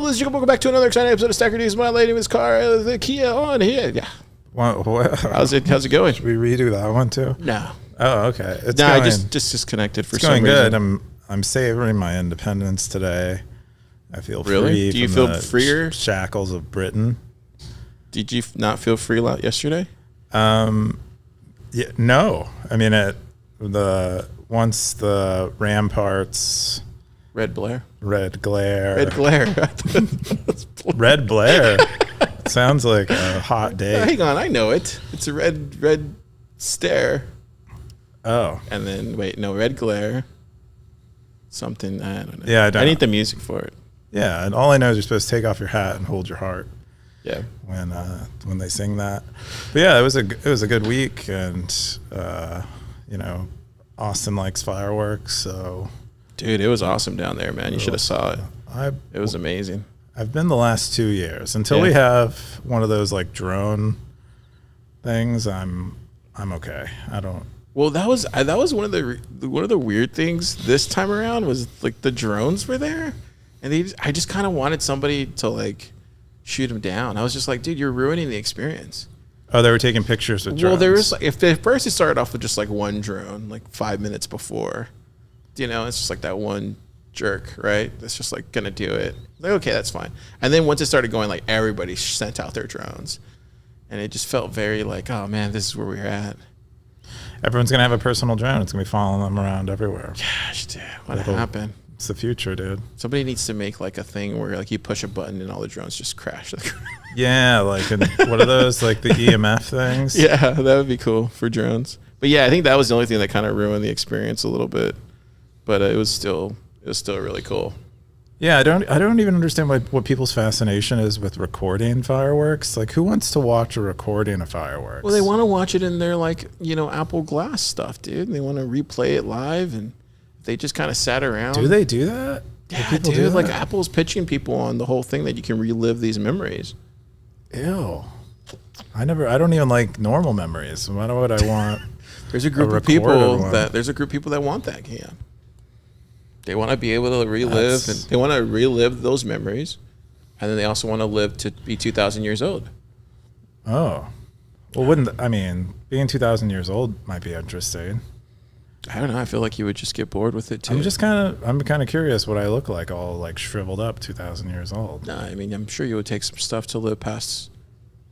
ladies and gentlemen, welcome back to another exciting episode of Stacker News. My lady was Car, the Kia on here. Yeah. How's it going? Should we redo that one too? No. Oh, okay. No, I just disconnected for some reason. It's going good. I'm savoring my independence today. I feel free. Do you feel freer? Shackles of Britain. Did you not feel free yesterday? Yeah, no. I mean, once the ramparts. Red glare. Red Blair. Sounds like a hot day. Hang on, I know it. It's a red stare. Oh. And then red glare. Something, I don't know. Yeah, I need the music for it. Yeah, and all I know is you're supposed to take off your hat and hold your heart. Yeah. When they sing that. But yeah, it was a good week, and Austin likes fireworks, so. Dude, it was awesome down there, man. You should have saw it. It was amazing. I've been the last 2 years. Until we have one of those like drone things, I'm okay. I don't. Well, that was one of the weird things this time around was like the drones were there, and I just kind of wanted somebody to like shoot them down. I was just like, dude, you're ruining the experience. Oh, they were taking pictures with drones. Well, there was first it started off with just like one drone, like 5 minutes before. It's just like that one jerk, right? That's just like gonna do it. Like, okay, that's fine. And then once it started going, like everybody sent out their drones, and it just felt very like, oh man, this is where we're at. Everyone's gonna have a personal drone. It's gonna be following them around everywhere. Gosh, dude, what happened? It's the future, dude. Somebody needs to make like a thing where like you push a button and all the drones just crash. Yeah, like what are those, like the EMF things? Yeah, that would be cool for drones. But yeah, I think that was the only thing that kind of ruined the experience a little bit. But it was still really cool. Yeah, I don't even understand what people's fascination is with recording fireworks. Like, who wants to watch a recording of fireworks? Well, they want to watch it in their like Apple Glass stuff, dude. They want to replay it live, and they just kind of sat around. Do they do that? Yeah, dude. Like Apple's pitching people on the whole thing that you can relive these memories. Ew. I don't even like normal memories. Why would I want? There's a group of people that want that, Keyan. They want to be able to relive, and they want to relive those memories, and then they also want to live to be 2,000 years old. Oh, well, being 2,000 years old might be interesting. I don't know. I feel like you would just get bored with it too. I'm kind of curious what I look like, all like shriveled up, 2,000 years old. No, I mean, I'm sure you would take some stuff to live past,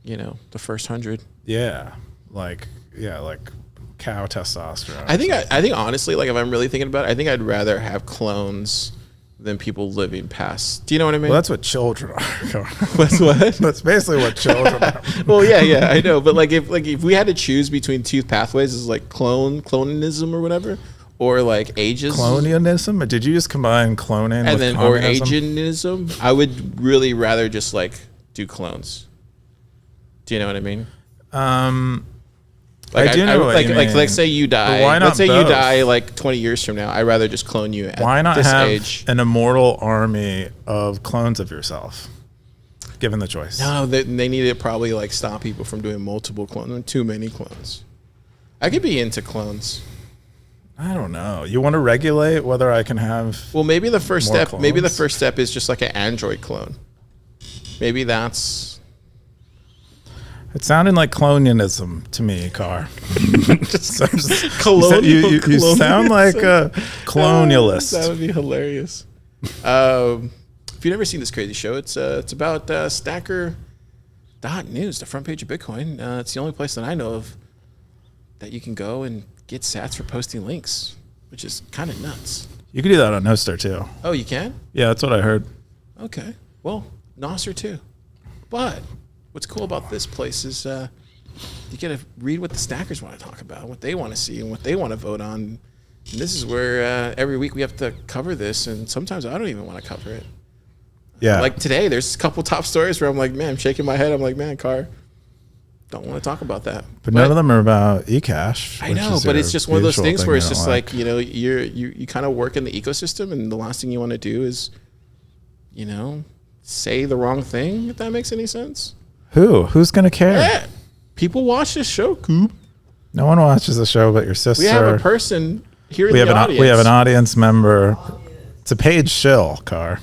the first 100. Yeah, like cow testosterone. I think honestly, like if I'm really thinking about it, I think I'd rather have clones than people living past. Do you know what I mean? Well, that's what children are. What's what? That's basically what children are. Well, yeah, I know. But like if we had to choose between two pathways, is like clonism or whatever, or like ageism. Colonialism? Did you just combine cloning and with then communism? Or ageism? I would really rather just like do clones. Do you know what I mean? Like, I do know what you mean. Like, say you die. Why not Let's say both? you die like 20 years from now. I'd rather just clone you at Why not this have age. an immortal army of clones of yourself, given the choice? No, they need to probably like stop people from doing multiple clones, too many clones. I could be into clones. I don't know. You want to regulate whether I can have? Well, maybe the first step. clones? Maybe the first step is just like an Android clone. Maybe that's. It sounded like colonialism to me, Car. Colonial. You sound like a colonialist. That would be hilarious. If you've never seen this crazy show, it's about Stacker.news, the front page of Bitcoin. It's the only place that I know of that you can go and get sats for posting links, which is kind of nuts. You can do that on Nostr too. Oh, you can? Yeah, that's what I heard. Okay. Well, Nostr too. But what's cool about this place is you get to read what the stackers want to talk about, what they want to see, and what they want to vote on. And this is where every week we have to cover this, and sometimes I don't even want to cover it. Yeah. Like today, there's a couple top stories where I'm like, man, I'm shaking my head. I'm like, man, Car, don't want to talk about that. But none of them are about eCash. I know, but it's just one of those things where it's just like you kind of work in the ecosystem, and the last thing you want to do is, say the wrong thing, if that makes any sense. Who's gonna care? Yeah. People watch this show, Coop. No one watches the show but your sister. We have a person here in the audience. We have an audience member. It's a paid shill, Car.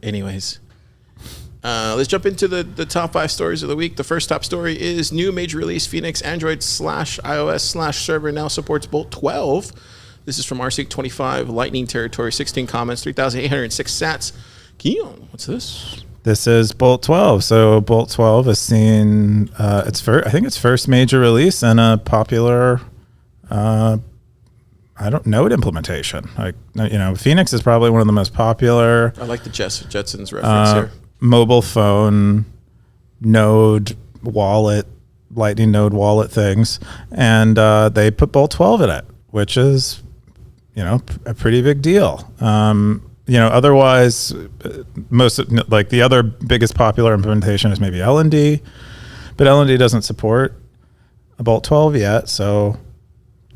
Anyways. Let's jump into the top 5 stories of the week. The first top story is new major release Phoenix Android/iOS/server now supports Bolt 12. This is from RSync 25, Lightning Territory, 16 comments, 3,806 sats. Keyan, what's this? This is Bolt 12. So Bolt 12 has seen its first major release and a popular node implementation. Like, Phoenix is probably one of the most popular. I like the Jetsons reference here. Mobile phone node wallet, Lightning node wallet things, and they put Bolt 12 in it, which is, a pretty big deal. Otherwise, the other biggest popular implementation is maybe LND, but LND doesn't support a Bolt 12 yet. So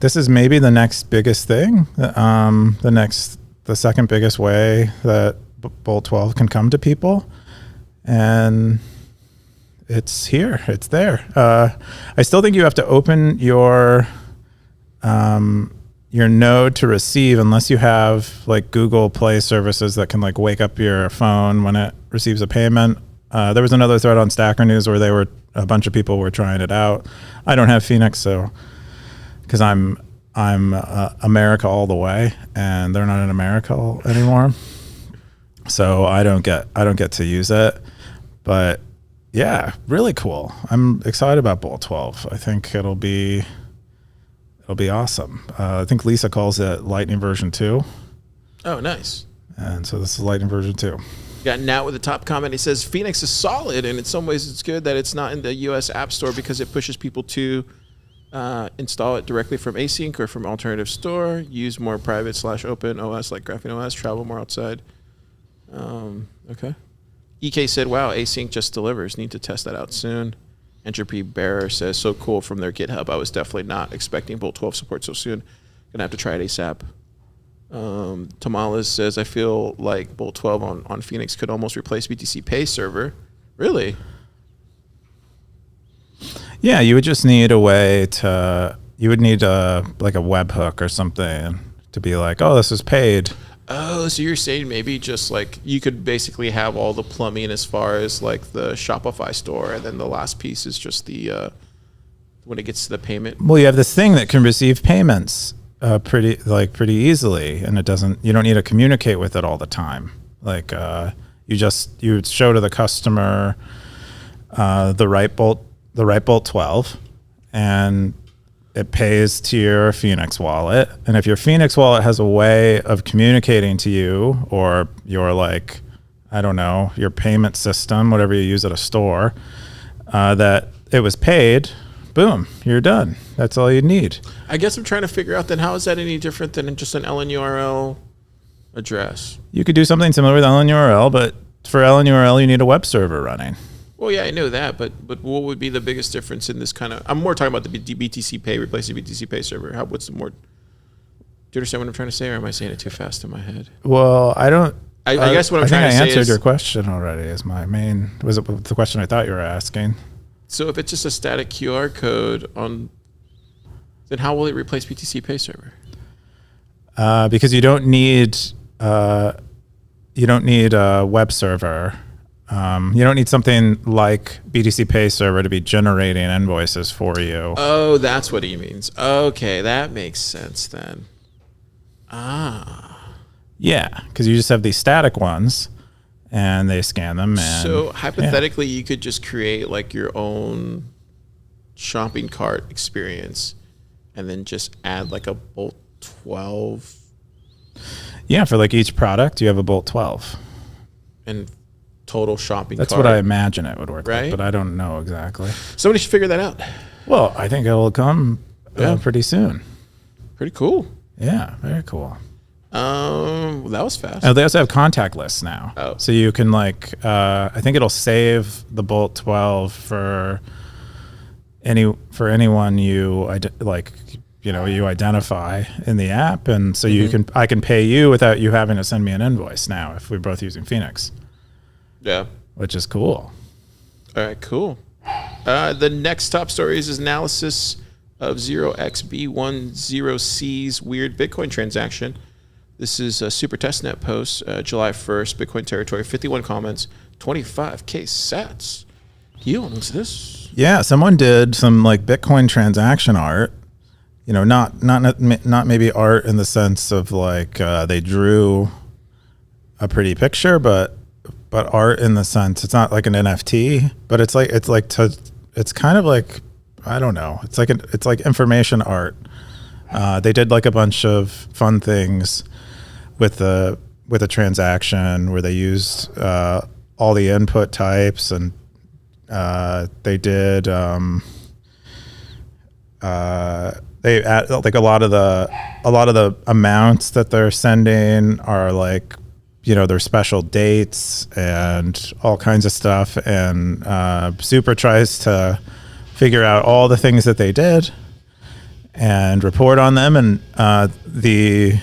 this is maybe the next biggest thing, the second biggest way that Bolt 12 can come to people. And it's here, it's there. I still think you have to open your node to receive, unless you have like Google Play services that can like wake up your phone when it receives a payment. There was another thread on Stacker News where a bunch of people were trying it out. I don't have Phoenix, so because I'm America all the way, and they're not in America anymore, so I don't get to use it. But yeah, really cool. I'm excited about Bolt 12. I think it'll be awesome. I think Lisa calls it Lightning version 2. Oh, nice. And so this is Lightning version 2. Got Nat with the top comment. He says Phoenix is solid, and in some ways it's good that it's not in the US App Store because it pushes people to install it directly from Async or from alternative store, use more private/open OS like Graphene OS, travel more outside. Okay. EK said, wow, Async just delivers. Need to test that out soon. Entropy Bearer says, so cool from their GitHub. I was definitely not expecting Bolt 12 support so soon. Gonna have to try it ASAP. Tamales says, I feel like Bolt 12 on Phoenix could almost replace BTC Pay server. Really? Yeah, you would just need a way to, you would need like a webhook or something to be like, oh, this is paid. Oh, so you're saying maybe just like you could basically have all the plumbing as far as like the Shopify store, and then the last piece is just the when it gets to the payment. Well, you have this thing that can receive payments pretty easily, and you don't need to communicate with it all the time. Like you show to the customer the right Bolt 12, and it pays to your Phoenix wallet. And if your Phoenix wallet has a way of communicating to you, or your like, I don't know, your payment system, whatever you use at a store, that it was paid, boom, you're done. That's all you need. I guess I'm trying to figure out then how is that any different than just an LNURL address? You could do something similar with LNURL, but for LNURL, you need a web server running. Well, yeah, I know that, but what would be the biggest difference in this kind of? I'm more talking about the BTC Pay replacing BTC Pay server. What's the more? Do you understand what I'm trying to say, or am I saying it too fast in my head? Well, I don't. I guess what I'm trying to say is, I answered your question already. Was it the question I thought you were asking? So if it's just a static QR code then how will it replace BTC Pay server? Because you don't need a web server. You don't need something like BTC Pay server to be generating invoices for you. Oh, that's what he means. Okay, that makes sense then. Yeah, because you just have these static ones, and they scan them. And, so hypothetically, you could just create like your own shopping cart experience, and then just add like a Bolt 12. Yeah, for like each product, you have a Bolt 12. And total shopping That's cart. what I imagine it would work right? like, but I don't know exactly. Somebody should figure that out. Well, I think it'll come pretty soon. Pretty cool. Yeah, very cool. Well, that was fast. Oh, they also have contact lists now. Oh. So you can I think it'll save the Bolt 12 for anyone you identify in the app, and so I can pay you without you having to send me an invoice now if we're both using Phoenix. Yeah. Which is cool. All right, cool. The next top story is analysis of 0xB10C's weird Bitcoin transaction. This is a super testnet post, July 1st, Bitcoin territory, 51 comments, 25K sats. You what's this? Yeah, someone did some like Bitcoin transaction art. You know, not maybe art in the sense of like they drew a pretty picture, but art in the sense it's not like an NFT, but it's kind of like, I don't know. It's like information art. They did like a bunch of fun things with a transaction where they used all the input types, and they did they add like a lot of the amounts that they're sending are like, you know, there's special dates and all kinds of stuff, and Super tries to figure out all the things that they did and report on them. And the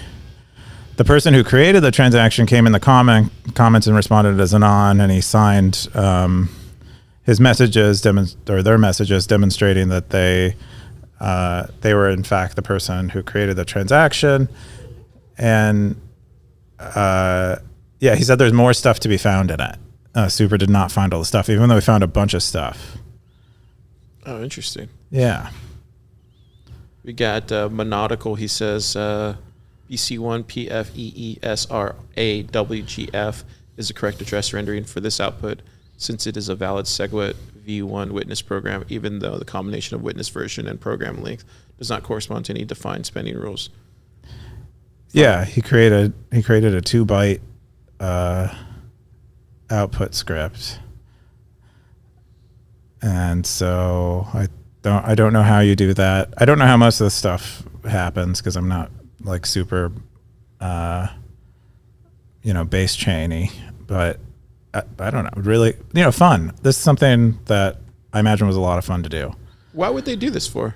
person who created the transaction came in the comments and responded as anon, and he signed his messages, their messages demonstrating that they were in fact the person who created the transaction. And yeah, he said there's more stuff to be found in it. Super did not find all the stuff, even though we found a bunch of stuff. Oh, interesting. Yeah. We got Monodical. He says BC1PFEESRAWGF is the correct address rendering for this output, since it is a valid SegWit v1 witness program, even though the combination of witness version and program length does not correspond to any defined spending rules. Yeah, he created a 2 byte output script, and so I don't know how you do that. I don't know how most of this stuff happens because I'm not like super, base chainy, but I don't know. Really, fun. This is something that I imagine was a lot of fun to do. Why would they do this for?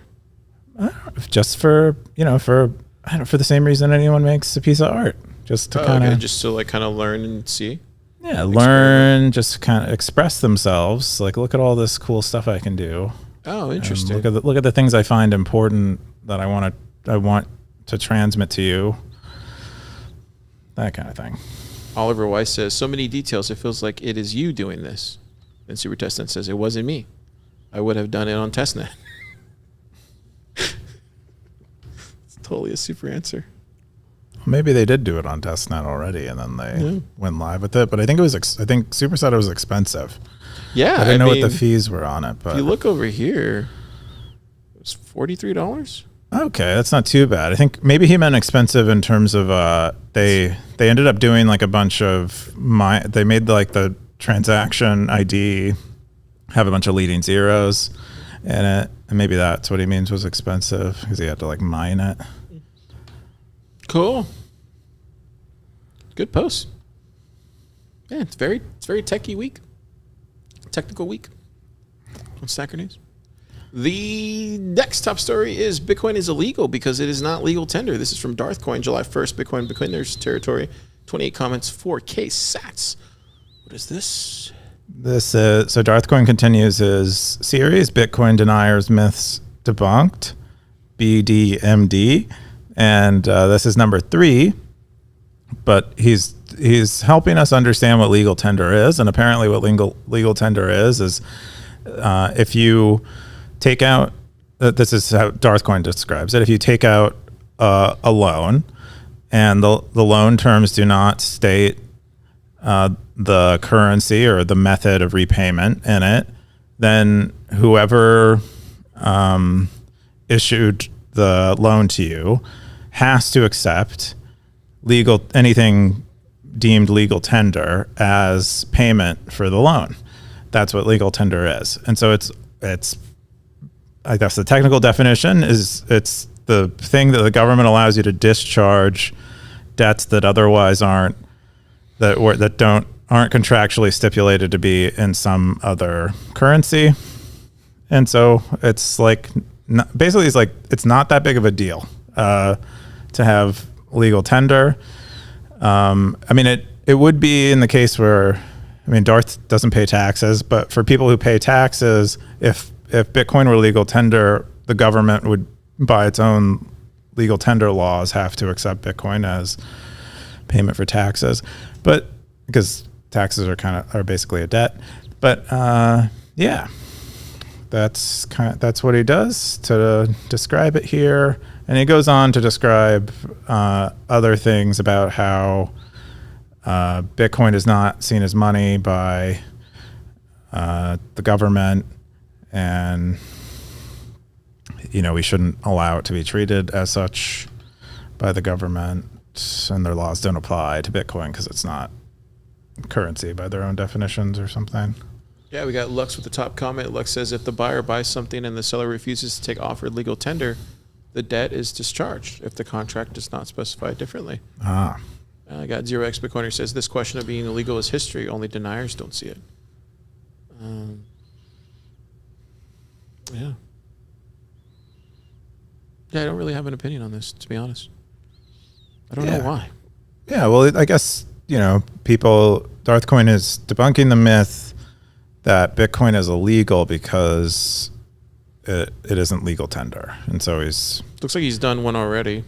Just for for the same reason anyone makes a piece of art, just to kind of learn and see. Yeah, learn, just kind of express themselves. Like, look at all this cool stuff I can do. Oh, interesting. Look at the things I find important that I want to transmit to you. That kind of thing. Oliver Weiss says, so many details, it feels like it is you doing this. And Super Testnet says, it wasn't me. I would have done it on testnet. It's totally a super answer. Maybe they did do it on testnet already, and then they went live with it. But I think Super said it was expensive. Yeah, I didn't know what the fees were on it. But if you look over here, it was $43. Okay, that's not too bad. I think maybe he meant expensive in terms of they ended up doing like a bunch of they made like the transaction ID have a bunch of leading zeros in it, and maybe that's what he means was expensive, because he had to like mine it. Cool. Good post. Yeah, it's very techie week. Technical week on Stacker News. The next top story is Bitcoin is illegal because it is not legal tender. This is from Darthcoin, July 1st, Bitcoiners territory, 28 comments, 4K sats. What is this? This is, so Darthcoin continues his series, Bitcoin Deniers Myths Debunked, BDMD. And this is number 3, but he's helping us understand what legal tender is. And apparently what legal tender is if you take out, this is how Darthcoin describes it. If you take out a loan and the loan terms do not state the currency or the method of repayment in it, then whoever issued the loan to you has to accept anything deemed legal tender as payment for the loan. That's what legal tender is. And so it's I guess the technical definition is it's the thing that the government allows you to discharge debts that otherwise aren't contractually stipulated to be in some other currency. And so it's like, basically it's like, it's not that big of a deal to have legal tender. I mean, it would be in the case where, Darth doesn't pay taxes, but for people who pay taxes, if Bitcoin were legal tender, the government would, by its own legal tender laws, have to accept Bitcoin as payment for taxes, but because taxes are basically a debt. But yeah, that's what he does to describe it here, and he goes on to describe other things about how Bitcoin is not seen as money by the government, and we shouldn't allow it to be treated as such by the government, and their laws don't apply to Bitcoin because it's not currency by their own definitions or something. Yeah, we got Lux with the top comment. Lux says, if the buyer buys something and the seller refuses to take offered legal tender, the debt is discharged if the contract does not specify differently. I got 0x Bitcoiner says, this question of being illegal is history. Only deniers don't see it. Yeah. Yeah, I don't really have an opinion on this, to be honest. I don't know why. Yeah, well, I guess, Darthcoin is debunking the myth that Bitcoin is illegal because it isn't legal tender. And so looks like he's done one already.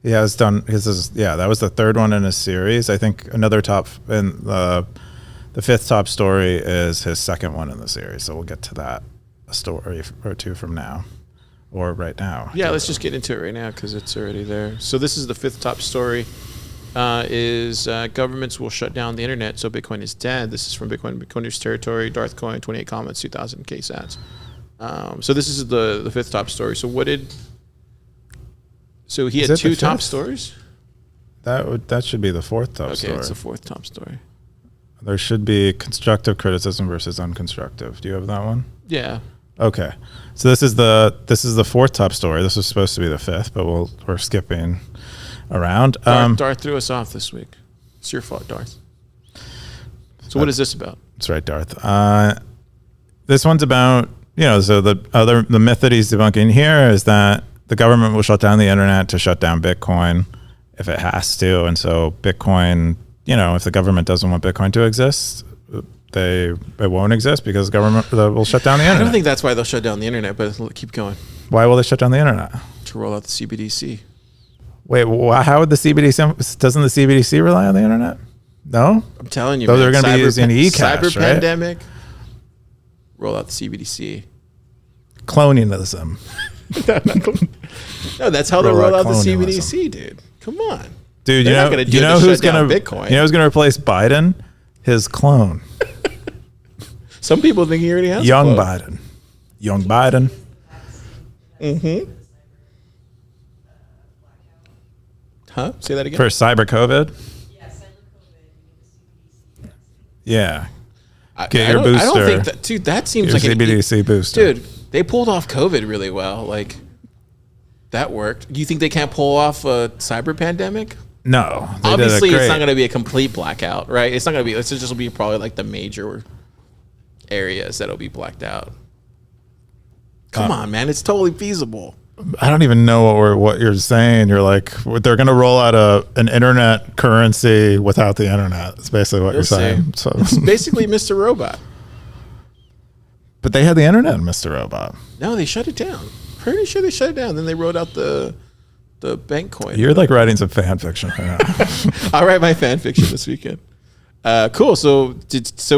He has done that was the third one in his series. I think another the fifth top story is his second one in the series. So we'll get to that a story or two from now. Or right now. Yeah, let's just get into it right now because it's already there. So this is the fifth top story. Governments will shut down the internet, so Bitcoin is dead. This is from Bitcoiner's Territory, Darthcoin, 28 comments, 2,000 KSATs. So this is the fifth top story. So he had two top stories? That should be the fourth top story. Okay, it's the fourth top story. There should be constructive criticism versus unconstructive. Do you have that one? Yeah. Okay, so this is the fourth top story. This was supposed to be the fifth, but we're skipping around. Darth threw us off this week. It's your fault, Darth. So what is this about? That's right, Darth. This one's about so the myth that he's debunking here is that the government will shut down the internet to shut down Bitcoin if it has to, and so Bitcoin, if the government doesn't want Bitcoin to exist, it won't exist because the government will shut down the internet. I don't think that's why they'll shut down the internet, but keep going. Why will they shut down the internet? To roll out the CBDC. Wait, how would the CBDC? Doesn't the CBDC rely on the internet? No, I'm telling you, those are going to be using eCash, cyber right? pandemic. Roll out the CBDC. Cloningism. No, that's how they roll out the CBDC, dude. Come on, dude. They're you know who's going to Bitcoin? You know who's going to replace Biden? His clone. Some people think he already has Young Biden. Young Biden. Mm-hmm. Huh? Say that again. For cyber COVID? Yeah, cyber COVID. Yeah. Get your booster. I don't think that, dude, that seems like CBDC booster. Dude, they pulled off COVID really well. Like, that worked. Do you think they can't pull off a cyber pandemic? No. Obviously, it's not going to be a complete blackout, right? It's not going to be, it's just will be probably like the major areas that'll be blacked out. Come on, man. It's totally feasible. I don't even know what you're saying. You're like, they're going to roll out an internet currency without the internet. That's basically what you're saying. So it's basically Mr. Robot. But they had the internet in Mr. Robot. No, they shut it down. Pretty sure they shut it down. Then they wrote out the bank coin. You're like writing some fan fiction right now. I'll write my fan fiction this weekend. Cool. So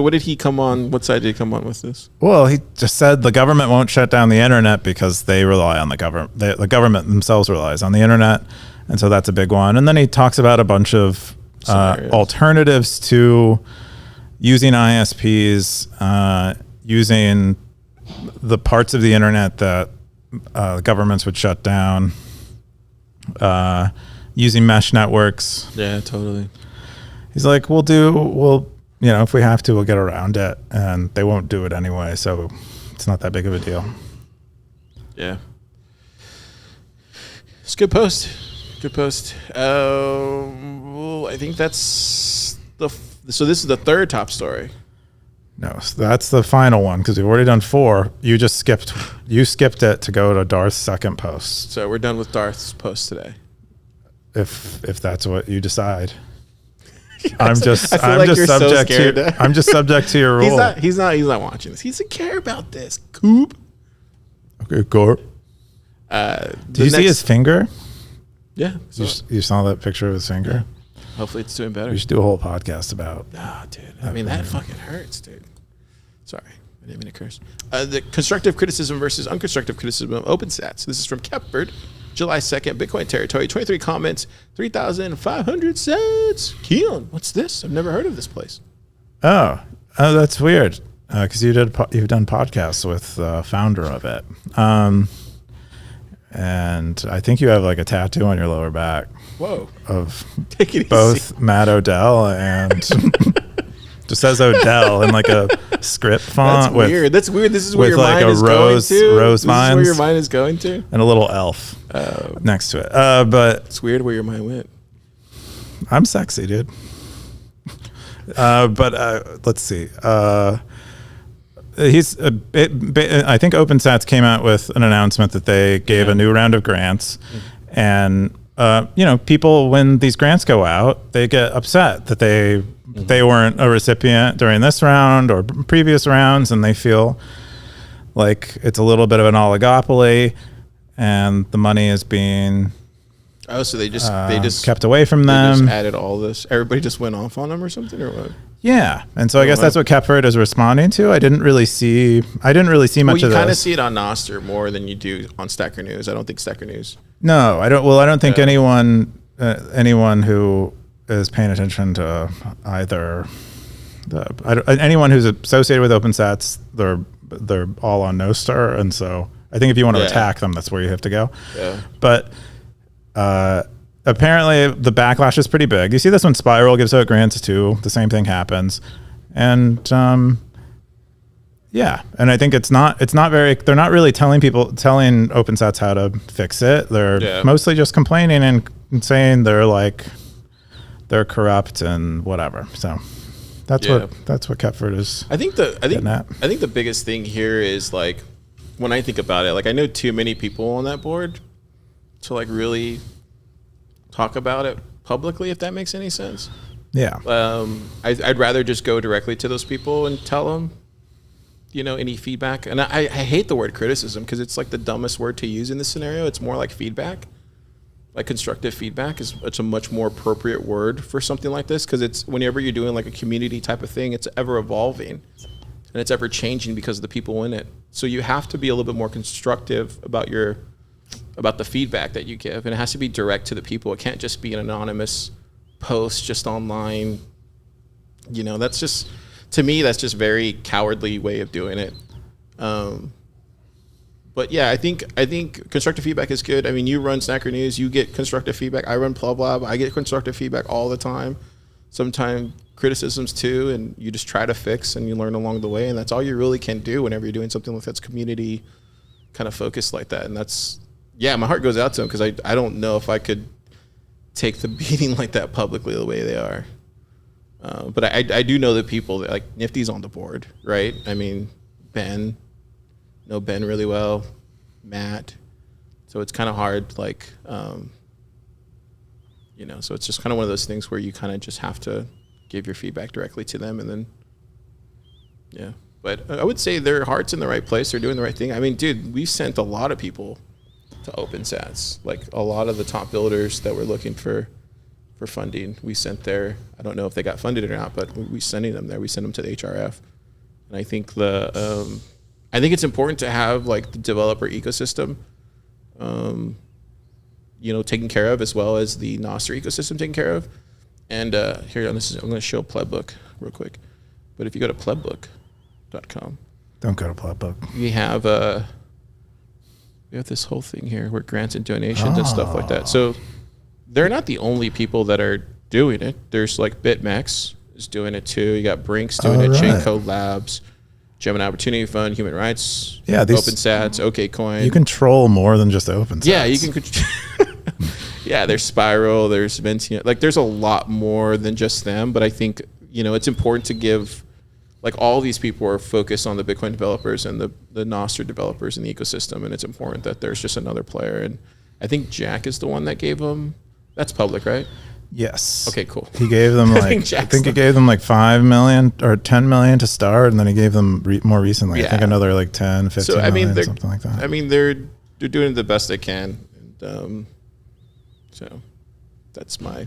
what did he come on? What side did he come on with this? Well, he just said the government won't shut down the internet because they rely on the government. The government themselves relies on the internet. And so that's a big one. And then he talks about a bunch of alternatives to using ISPs, using the parts of the internet that governments would shut down, using mesh networks. Yeah, totally. He's like, if we have to, we'll get around it, and they won't do it anyway, so it's not that big of a deal. Yeah. It's a good post. Good post. I think that's so this is the third top story. No, so that's the final one, because we've already done 4. You skipped it to go to Darth's second post. So we're done with Darth's post today. If that's what you decide. I'm just subject to your rule. He's not watching this. He doesn't care about this. Coop. Okay, Coop. Do you see his finger? Yeah. So You saw that picture of his finger? hopefully it's doing better. We should do a whole podcast about. Ah, dude. I mean, that fucking hurts, dude. Sorry. I didn't mean to curse. The constructive criticism versus unconstructive criticism of OpenSats. This is from Kepford, July 2nd, Bitcoin territory. 23 comments, 3,500 sats. Keyan, what's this? I've never heard of this place. Oh, that's weird. Because you've done podcasts with the founder of it. And I think you have like a tattoo on your lower back. Whoa. Of Take it both easy. Matt Odell and just says Odell in like a script font. That's weird. That's weird. This is where with your like mind a is rose- going to. rose This is where vines. your mind is going to. And a little elf next to it. But It's weird where your mind went. I'm sexy, dude. But let's see. I think OpenSats came out with an announcement that they gave a new round of grants, and people, when these grants go out, they get upset that they weren't a recipient during this round or previous rounds, and they feel like it's a little bit of an oligopoly, and the money is being Oh, so they just kept away from they them. just added all this. Everybody just went off on them or something, or what? Yeah, and so I guess that's what Kepford is responding to. I didn't really see much Well, you of kind of this. see it on Nostr more than you do on Stacker News. I don't think Stacker News. No, I don't. Well, I don't think Yeah. anyone who is paying attention to either anyone who's associated with OpenSats, they're all on Nostr, and so I think if you want to attack them, that's where you have to go. Yeah. But apparently the backlash is pretty big. You see this when Spiral gives out grants too. The same thing happens, and yeah, and I think it's not very. They're not really telling OpenSats how to fix it. They're mostly just complaining and saying they're corrupt and whatever. So that's what Kepford is. I think the biggest thing here is like when I think about it, like I know too many people on that board to like really talk about it publicly, if that makes any sense. Yeah. I'd rather just go directly to those people and tell them, any feedback. And I hate the word criticism because it's like the dumbest word to use in this scenario. It's more like feedback. Like constructive feedback it's a much more appropriate word for something like this because it's whenever you're doing like a community type of thing, it's ever evolving and it's ever changing because of the people in it. So you have to be a little bit more constructive about the feedback that you give, and it has to be direct to the people. It can't just be an anonymous post just online. That's just, to me, that's just very cowardly way of doing it. But yeah, I think constructive feedback is good. I mean, you run Snacker News, you get constructive feedback. I run PlebPoet, I get constructive feedback all the time. Sometimes criticisms too, and you just try to fix and you learn along the way, and that's all you really can do whenever you're doing something like that's community kind of focused like that. And that's, yeah, my heart goes out to them because I don't know if I could take the beating like that publicly the way they are. But I do know the people that like Nifty's on the board, right? I mean, Ben, know Ben really well, Matt. So it's kind of hard, like, so it's just kind of one of those things where you kind of just have to give your feedback directly to them and then, yeah. But I would say their heart's in the right place. They're doing the right thing. I mean, dude, we sent a lot of people to OpenSats, like a lot of the top builders that were looking for funding. We sent there. I don't know if they got funded or not, but we sending them there. We sent them to the HRF, and I think I think it's important to have like the developer ecosystem, taken care of as well as the Nostr ecosystem taken care of. And here I'm going to show PlebBook real quick. But if you go to plebbook.com, don't go to PlebBook. we have this whole thing here where grants and donations and stuff like that. So they're not the only people that are doing it. There's like BitMEX is doing it too. You got Brinks doing it, Chain Code Labs, Gemini Opportunity Fund, Human Rights, OpenSats, OKCoin. You control more than just OpenSats. Yeah, you can. Yeah, there's Spiral, there's Ventino. Like, there's a lot more than just them. But I think it's important to give, like, all these people are focused on the Bitcoin developers and the Nostr developers in the ecosystem, and it's important that there's just another player. And I think Jack is the one that gave them. That's public, right? Yes. Okay, cool. He gave them like I think he gave them like 5 million or 10 million to start, and then he gave them more recently. I think another like 10, 15 million, something like that. I mean, they're doing the best they can. And, So that's my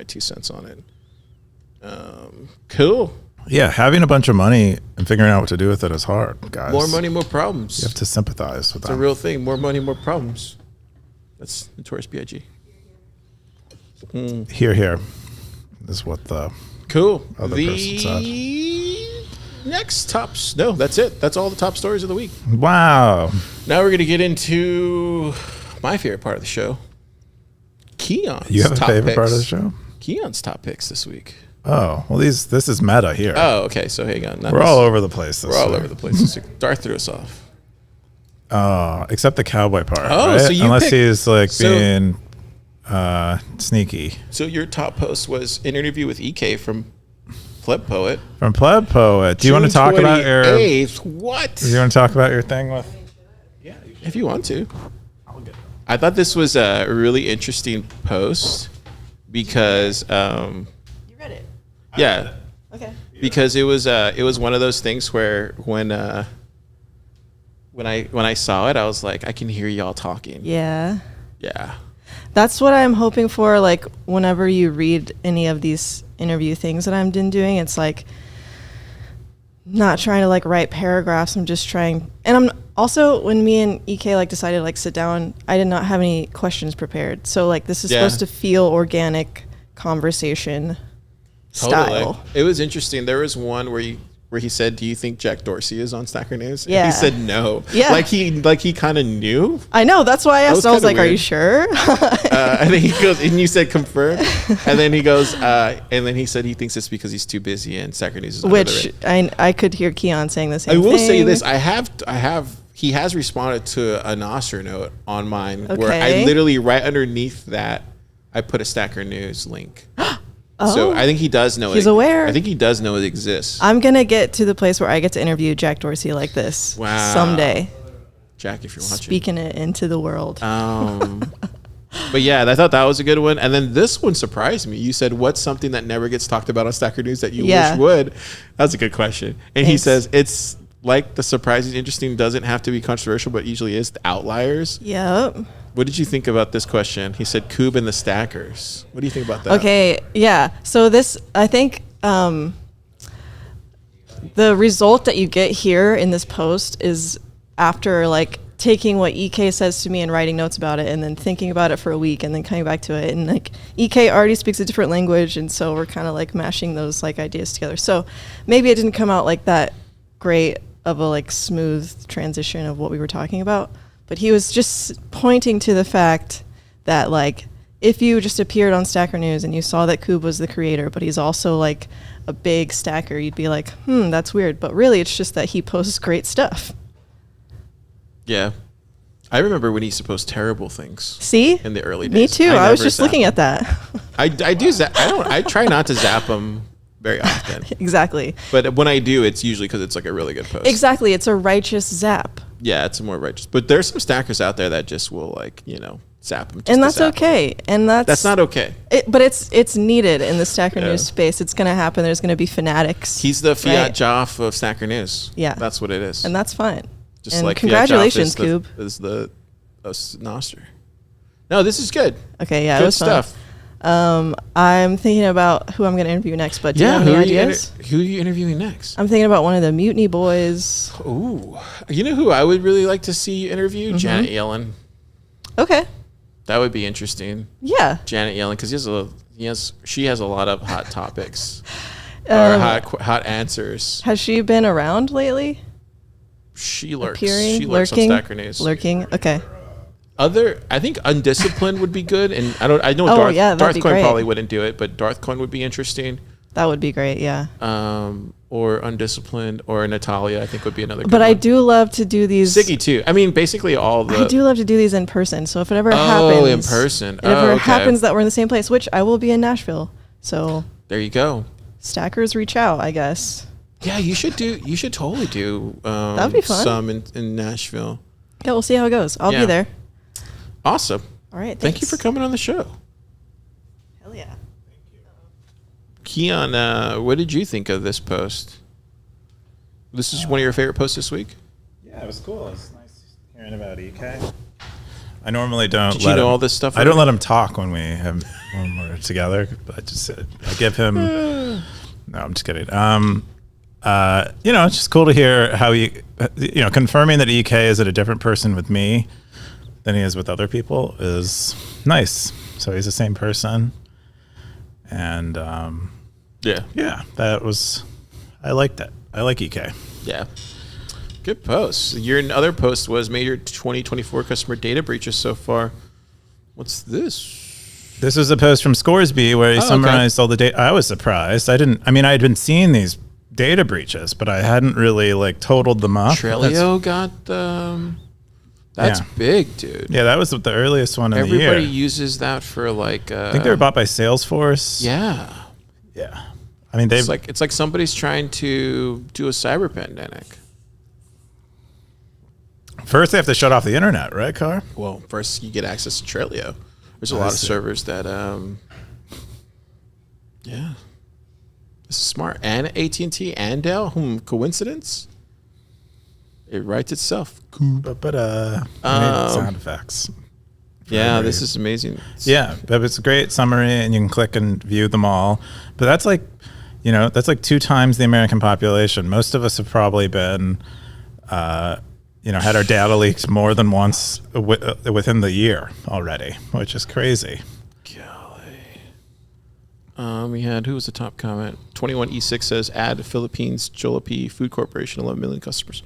2 cents on it. Cool. Yeah, having a bunch of money and figuring out what to do with it is hard, guys. More money, more problems. You have to sympathize with It's that. a real thing. More money, more problems. That's Notorious B.I.G. Here is what the Cool. other person said. Next tops. No, that's it. That's all the top stories of the week. Wow. Now we're going to get into my favorite part of the show. Keyan's You have a top favorite part of the picks. show? Keyan's top picks this week. Oh, well, this is meta here. Oh, okay. So hang on. We're all over the place. We're all over the place. this week. Darth threw us off. Except the cowboy part. Oh, right? so you Unless picked- he's like so- being sneaky. So your top post was an interview with EK from PlebPoet. From PlebPoet. Do you want to talk about your? 28th. What? Do you want to talk about your thing with? Yeah, if you want to. I thought this was a really interesting post because, You read it. yeah, Okay. because it was one of those things where when I saw it, I was like, I can hear y'all talking. Yeah. Yeah. That's what I'm hoping for. Like, whenever you read any of these interview things that I'm doing, it's like not trying to like write paragraphs. I'm just trying. And I'm also, when me and EK like decided to like sit down, I did not have any questions prepared. So like this is Yeah. supposed to feel organic conversation style. It was interesting. There was one where he said, "Do you think Jack Dorsey is on Stacker News?" And Yeah. he said no. Yeah. Like he kind of knew. I know. That's why I asked. was I was kinda like, "Are you weird. sure?" And then he goes, and you said confirm. And then he goes, and then he said he thinks it's because he's too busy and Stacker News is under the Which radar. I could hear Keyan saying the same I thing. will say this: I have. He has responded to a Nostr note on mine where I Okay. literally right underneath that I put a Stacker News link. So I think he does know. He's aware. I think he does know it exists. I'm gonna get to the place where I get to interview Jack Dorsey like this Wow. someday, Jack, if you're watching. speaking it into the world. But yeah, I thought that was a good one. And then this one surprised me. You said, "What's something that never gets talked about on Stacker News that you Yeah. wish would?" That's a good question. And he Thanks. says it's like the surprising, interesting doesn't have to be controversial, but usually is. The outliers. Yep. What did you think about this question? He said, "Coob and the Stackers." What do you think about that? Okay. Yeah. So this, I think, the result that you get here in this post is after like taking what EK says to me and writing notes about it, and then thinking about it for a week, and then coming back to it. And like EK already speaks a different language, and so we're kind of like mashing those like ideas together. So maybe it didn't come out like that great of a like smooth transition of what we were talking about. But he was just pointing to the fact that like if you just appeared on Stacker News and you saw that Coob was the creator, but he's also like a big stacker, you'd be like, that's weird. But really, it's just that he posts great stuff. Yeah, I remember when he used to post terrible things. See? In the early Me days. too. I was never just zap looking him. at that. I do zap. I try not to zap them very often, Exactly. but when I do, it's usually because it's like a really good post. Exactly. It's a righteous zap. Yeah, it's more righteous. But there's some stackers out there that just will like zap them. And that's okay. And That's not okay. But it's needed in the Stacker Yeah. News space. It's going to happen. There's going to be fanatics. He's the Fiat Right. Joff of Stacker News. Yeah. That's what it is. And that's fine. Just and like congratulations, Fiat Joff Coob. is the Nostr. No, this is good. Okay, yeah, it Good was stuff. fun. I'm thinking about who I'm going to interview next, but do you have any ideas? Who are you interviewing next? I'm thinking about one of the Mutiny Boys. Ooh, you know who I would really like to see you Mm-hmm. interview? Janet Yellen. Okay. That would be interesting. Yeah. Janet Yellen, because she has a lot of hot topics or Um, hot answers. Has she been around lately? She lurks. Appearing, She lurks lurking, on Stacker News. lurking. Okay. I think Undisciplined would be good, and I know Oh, yeah, that'd Darth be Coin great. probably wouldn't do it, but Darth Coin would be interesting. That would be great, yeah. Or Undisciplined, or Natalia, I think would be another. But good I one. do love to do these. Siggy too. I mean, basically all the. I do love to do these in person. So if it ever happens. Oh, in person. If it ever okay. happens that we're in the same place, which I will be in Nashville. So There you go. stackers reach out, I guess. Yeah, you should totally do. That'd be fun. Some in Nashville. Yeah, we'll see how it goes. I'll Yeah. be there. Awesome. All right. Thank you for coming on the show. Hell yeah. Keyan, what did you think of this post? This is one of your favorite posts this week? Yeah, it was cool. It was nice hearing about EK. I normally don't. Did you know all this stuff? I don't let him talk when we're together. I give him. No, I'm just kidding. It's just cool to hear how confirming that EK is a different person with me than he is with other people is nice. So he's the same person, and that was. I liked it. I like EK. Yeah. Good post. Your other post was major 2024 customer data breaches so far. What's this? This was a post from Scoresby where he summarized all the data. I was surprised. I had been seeing these data breaches, but I hadn't really totaled them up. Trelio got them. That's big, dude. Yeah, that was the earliest one in the year. Everybody uses that for I think they were bought by Salesforce. Yeah. Yeah. I mean, it's like somebody's trying to do a cyber pandemic. First, they have to shut off the internet, right, Car? Well, first you get access to Trelio. There's a lot of servers that, this is smart. And AT&T and Dell, coincidence? It writes itself. Sound effects. Yeah, this is amazing. Yeah, but it's a great summary, and you can click and view them all. But that's that's 2 times the American population. Most of us have probably been... had our data leaks more than once within the year already, which is crazy. Golly. We had, who was the top comment? 21E6 says, add Philippines Jollibee Food Corporation, 11 million customers.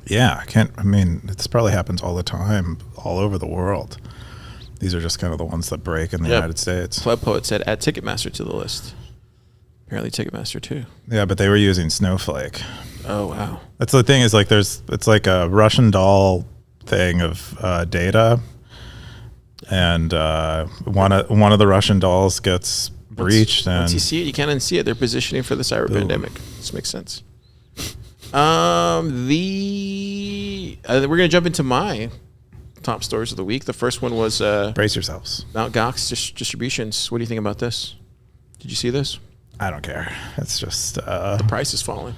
This probably happens all the time, all over the world. These are just kind of the ones that break in the United States. PlebPoet said, add Ticketmaster to the list. Apparently Ticketmaster too. Yeah, but they were using Snowflake. Oh, wow. That's the thing is it's like a Russian doll thing of data. And one of the Russian dolls gets breached. Once you see it, you can't unsee it. They're positioning for the cyber pandemic. This makes sense. We're going to jump into my top stories of the week. The first one was... brace yourselves. Mt. Gox distributions. What do you think about this? Did you see this? I don't care. It's just... the price is falling.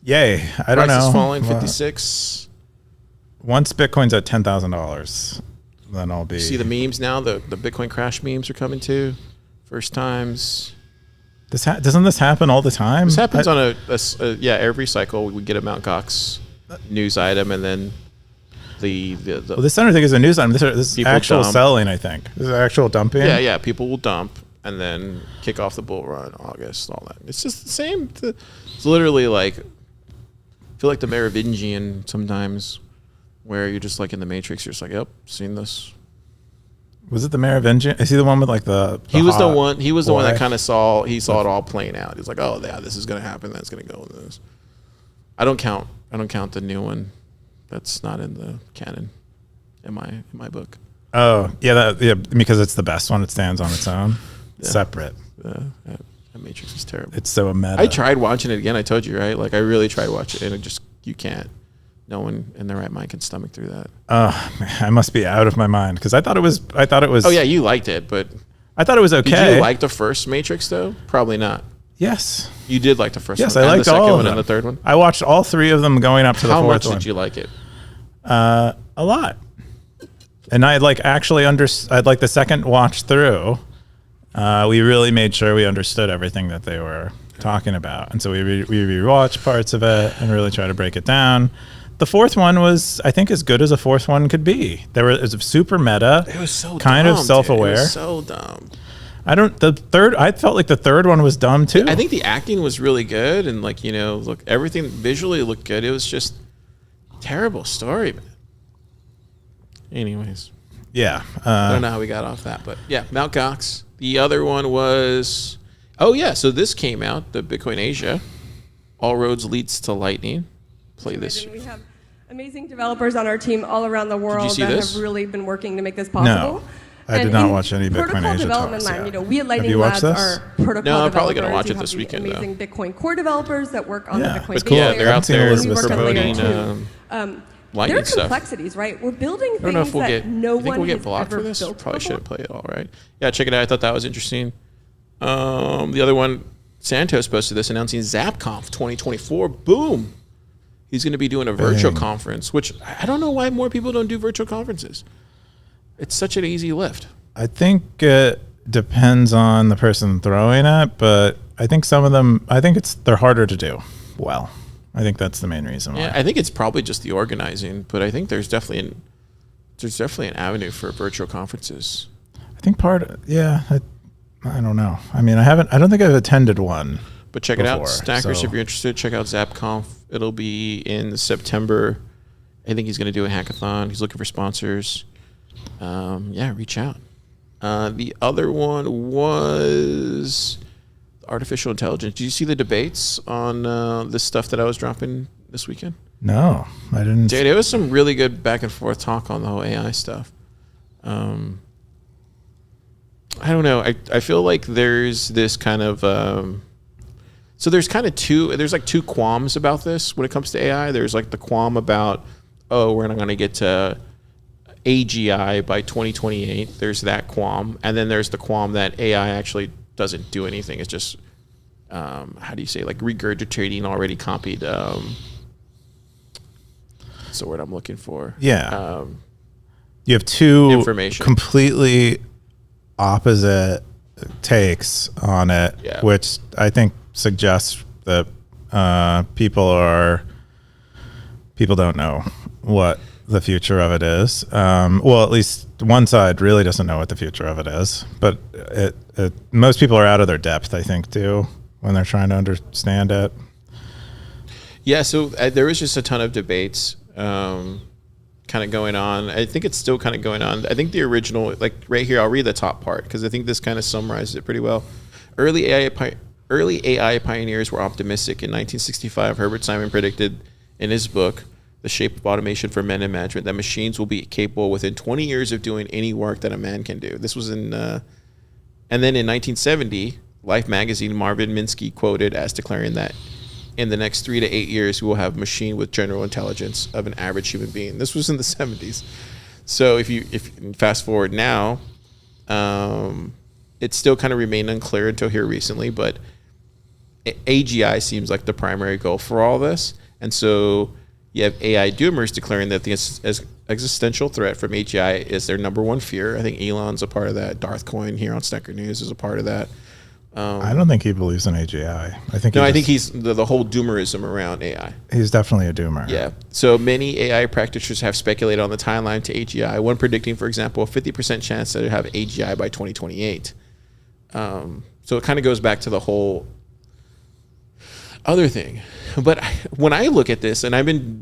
Yay. I don't know. Price is falling, 56. Once Bitcoin's at $10,000, then I'll be... See the memes now? The Bitcoin crash memes are coming too. First times. Doesn't this happen all the time? This happens on every cycle. We get a Mt. Gox news item, and then this I don't think is a news item. This is actual selling, I think. This is actual dumping. Yeah. People will dump and then kick off the bull run, August, all that. It's just the same. It's literally I feel like the Merovingian sometimes, where you're just in the Matrix. You're just yep, seen this. Was it the Merovingian? Is he the one with the he was the one. He was the one that kind of saw it all playing out. He's oh yeah, this is gonna happen. That's gonna go with this. I don't count the new one. That's not in the canon in my book. Oh yeah, because it's the best one. It stands on its own, separate. That Matrix is terrible. It's so meta. I tried watching it again. I told you, right? I really tried watching it, and you can't. No one in their right mind can stomach through that. I must be out of my mind because I thought it was. Oh yeah, you liked it, but I thought it was okay. Did you like the first Matrix though? Probably not. Yes. You did like the first one. Yes, I liked the second all of one them. And the third one. I watched all 3 of them going up to the 4th one. How much did you like it? A lot. And I actually I'd the second watch through. We really made sure we understood everything that they were talking about, and so we rewatched parts of it and really try to break it down. The 4th one was, I think, as good as a 4th one could be. It was super meta. It was so kind dumb, of self-aware. Dude. It was so dumb. I felt like the 3rd one was dumb too. I think the acting was really good, and look, everything visually looked good. It was just terrible story, man. Anyways. Yeah. I don't know how we got off that, but yeah, Mt. Gox. The other one was, so this came out, the Bitcoin Asia. All roads leads to Lightning. Play this. We have amazing developers on our team all around the world that have really been working to make this No, possible. I did not watch any Bitcoin protocol Asia development talks. land, we at Lightning Have you watched Labs this? are protocol developers. No, I'm probably going to watch You it this have weekend, amazing Bitcoin core developers that work on the Bitcoin It's cool. Yeah, they're out there promoting Lightning there are stuff. complexities, right? We're building I don't know things if we'll that no think one we'll get has blocked ever for this. built Probably before. shouldn't play it all, right? Yeah, check it out. I thought that was interesting. The other one, Santos posted this announcing ZapConf 2024. Boom. He's going to be doing a virtual conference, which I don't know why more people don't do virtual conferences. It's such an easy lift. I think it depends on the person throwing it, but I think some of them, they're harder to do well. I think that's the main reason why. Yeah, I think it's probably just the organizing, but I think there's definitely an avenue for virtual conferences. I think I don't know. I mean, I don't think I've attended one. But check it out, Stackers, if you're interested, check out ZapConf. It'll be in September. I think he's going to do a hackathon. He's looking for sponsors. Reach out. The other one was artificial intelligence. Did you see the debates on the stuff that I was dropping this weekend? No, I didn't. Dude, it was some really good back and forth talk on the whole AI stuff. I don't know. I feel like there's this kind of... So there's like two qualms about this when it comes to AI. There's like the qualm about, we're not going to get to AGI by 2028. There's that qualm. And then there's the qualm that AI actually doesn't do anything. It's just, how do you say, like regurgitating already copied. That's the word I'm looking for. Yeah. You have two information. Completely opposite takes on it, which I think suggests that people don't know what the future of it is. Well, at least one side really doesn't know what the future of it is, but most people are out of their depth, I think, too, when they're trying to understand it. Yeah, so there was just a ton of debates kind of going on. I think it's still kind of going on. I think the original, like right here, I'll read the top part because I think this kind of summarizes it pretty well. Early AI pioneers were optimistic. In 1965, Herbert Simon predicted in his book, The Shape of Automation for Men and Management, that machines will be capable within 20 years of doing any work that a man can do. This was and then in 1970, Life magazine, Marvin Minsky quoted as declaring that in the next 3 to 8 years, we will have a machine with general intelligence of an average human being. This was in the 70s. So if you fast forward now, it still kind of remained unclear until here recently, but AGI seems like the primary goal for all this. And so you have AI doomers declaring that the existential threat from AGI is their number one fear. I think Elon's a part of that. Darth Coin here on Stacker News is a part of that. I don't think he believes in AGI. I think he's the whole doomerism around AI. He's definitely a doomer. Yeah. So many AI practitioners have speculated on the timeline to AGI. One predicting, for example, a 50% chance that it have AGI by 2028. So it kind of goes back to the whole other thing. But when I look at this, and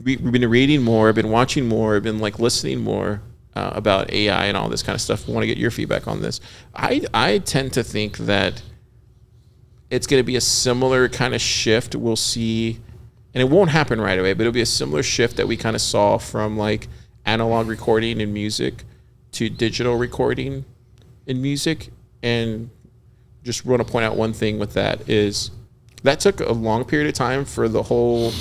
we've been reading more, I've been watching more, I've been like listening more about AI and all this kind of stuff. I want to get your feedback on this. I tend to think that it's going to be a similar kind of shift we'll see, and it won't happen right away, but it'll be a similar shift that we kind of saw from like analog recording in music to digital recording in music. And just want to point out one thing with that is that took a long period of time for the whole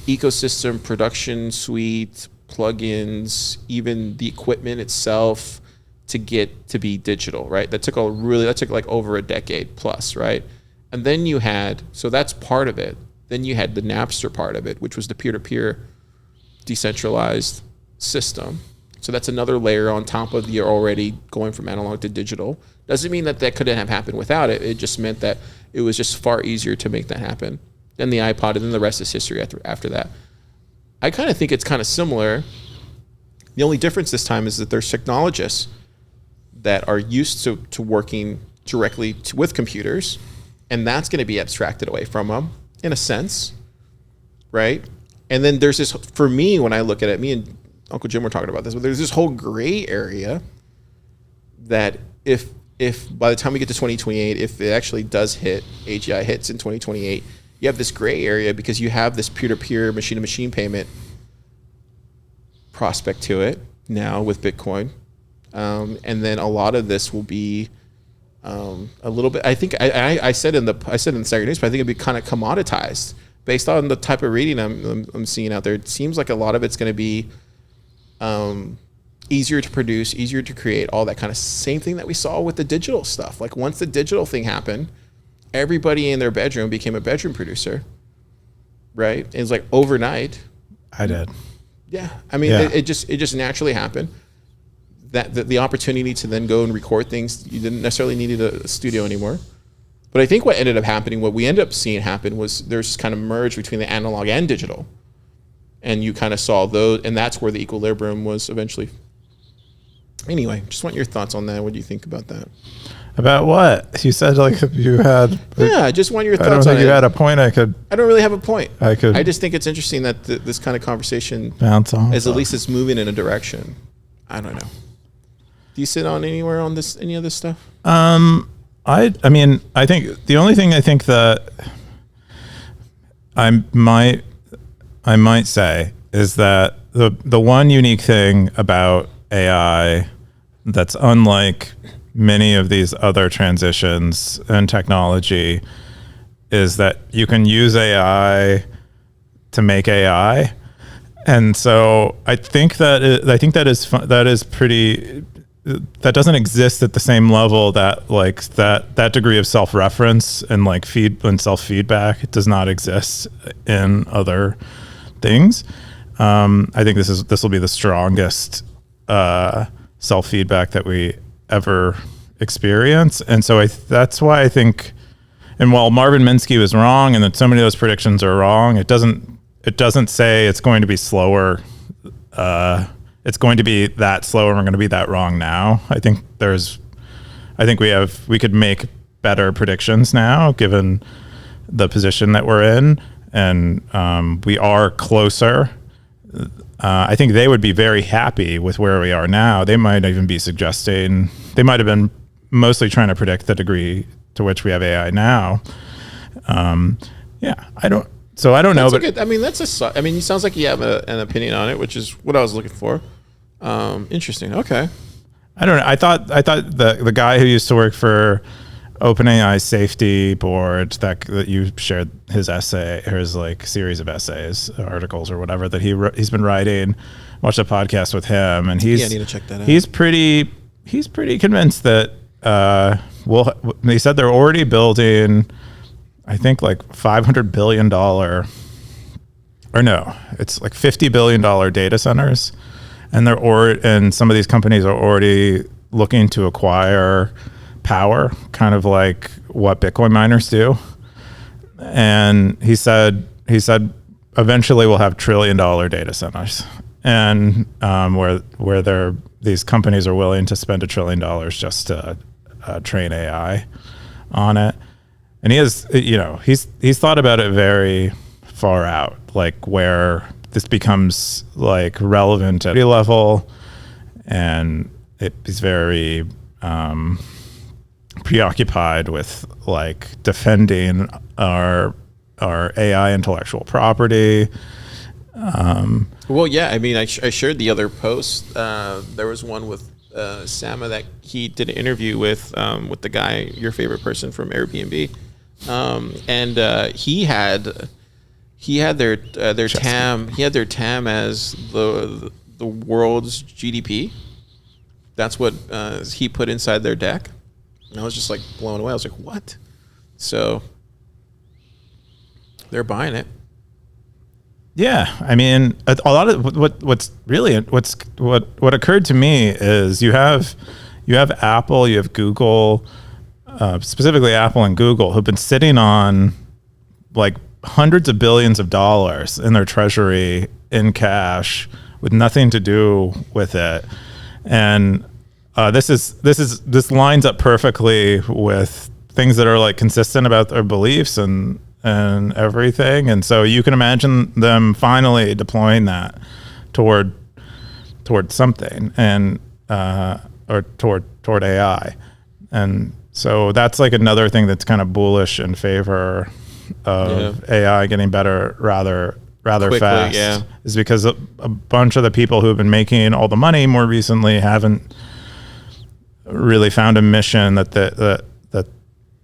ecosystem, production suite, plugins, even the equipment itself to get to be digital, right? That took like over a decade plus, right? And then so that's part of it. Then you had the Napster part of it, which was the peer-to-peer decentralized system. So that's another layer on top of the already going from analog to digital. Doesn't mean that couldn't have happened without it. It just meant that it was just far easier to make that happen. Then the iPod, and then the rest is history after that. I kind of think it's kind of similar. The only difference this time is that there's technologists that are used to working directly with computers, and that's going to be abstracted away from them in a sense, right? And then there's this, for me, when I look at it, me and Uncle Jim were talking about this, but there's this whole gray area that if by the time we get to 2028, if it actually does hit, AGI hits in 2028, you have this gray area because you have this peer-to-peer, machine-to-machine payment prospect to it now with Bitcoin. And then a lot of this will be a little bit. I think I said in the Saturday News, but I think it'd be kind of commoditized based on the type of reading I'm seeing out there. It seems like a lot of it's going to be easier to produce, easier to create, all that kind of same thing that we saw with the digital stuff. Like once the digital thing happened, everybody in their bedroom became a bedroom producer. right? It's like overnight. I did. Yeah. I mean, it just naturally happened. That the opportunity to then go and record things, you didn't necessarily need a studio anymore. But I think what ended up happening, what we ended up seeing happen was there's kind of merge between the analog and digital. And you kind of saw those, and that's where the equilibrium was eventually. Anyway, just want your thoughts on that. What do you think about that? About what? You said like you had... Yeah, I just want your thoughts on it. I don't think you had a point I don't really have a point. I just think it's interesting that this kind of conversation bounce on. At least it's moving in a direction. I don't know. Do you sit on anywhere on any of this stuff? I mean, I think the only thing I think that I might say is that the one unique thing about AI that's unlike many of these other transitions in technology is that you can use AI to make AI. And so I think that is pretty, that doesn't exist at the same level that like that degree of self-reference and like self-feedback. It does not exist in other things. I think this will be the strongest self-feedback that we ever experience. And so that's why I think, and while Marvin Minsky was wrong and that so many of those predictions are wrong, it doesn't say it's going to be slower. It's going to be that slow and we're going to be that wrong now. I think we could make better predictions now given the position that we're in, and we are closer. I think they would be very happy with where we are now. They might even be suggesting, they might have been mostly trying to predict the degree to which we have AI now. I don't know. But it sounds like you have an opinion on it, which is what I was looking for. Interesting. Okay. I don't know. I thought the guy who used to work for OpenAI safety board that you shared his essay or his like series of essays, articles or whatever that he's been writing. Watched a podcast with him, and I need to check that out. He's pretty convinced that they said they're already building, I think like $500 billion, or no, it's like $50 billion data centers, and some of these companies are already looking to acquire power, kind of like what Bitcoin miners do. And he said eventually we'll have $1 trillion data centers, and where these companies are willing to spend $1 trillion just to train AI on it. And he's thought about it very far out, like where this becomes like relevant at a level, and he's very preoccupied with like defending our AI intellectual property. Well, yeah, I mean, I shared the other post. There was one with Sama that he did an interview with the guy, your favorite person from Airbnb, and he had their TAM. He had their TAM as the world's GDP. That's what he put inside their deck. And I was just like blown away. I was like, what? So they're buying it. Yeah, I mean, a lot of what occurred to me is you have Apple, you have Google, specifically Apple and Google, who've been sitting on like hundreds of billions of dollars in their treasury in cash with nothing to do with it, and this lines up perfectly with things that are like consistent about their beliefs and everything. And so you can imagine them finally deploying that toward something and or toward AI. And so that's like another thing that's kind of bullish in favor of AI getting better rather quickly, fast, is because a bunch of the people who have been making all the money more recently haven't really found a mission that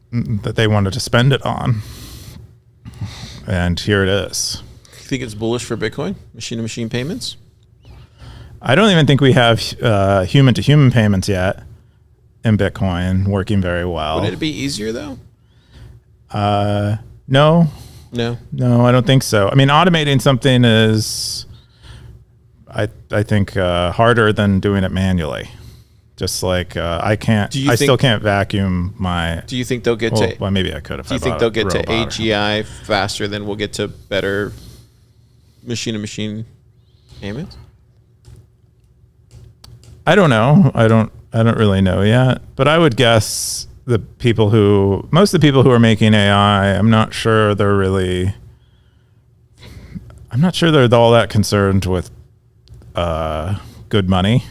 they wanted to spend it on. And here it is. You think it's bullish for Bitcoin, machine-to-machine payments? I don't even think we have human-to-human payments yet in Bitcoin working very well. Would it be easier though? No. No, I don't think so. I mean, automating something is, I think, harder than doing it manually. Just like I still can't vacuum my. Do you think they'll get to? Well, maybe I could. If do you think they'll get to AGI faster than we'll get to better machine-to-machine payments? I don't know. I don't really know yet. But I would guess most of the people who are making AI, I'm not sure they're all that concerned with good money.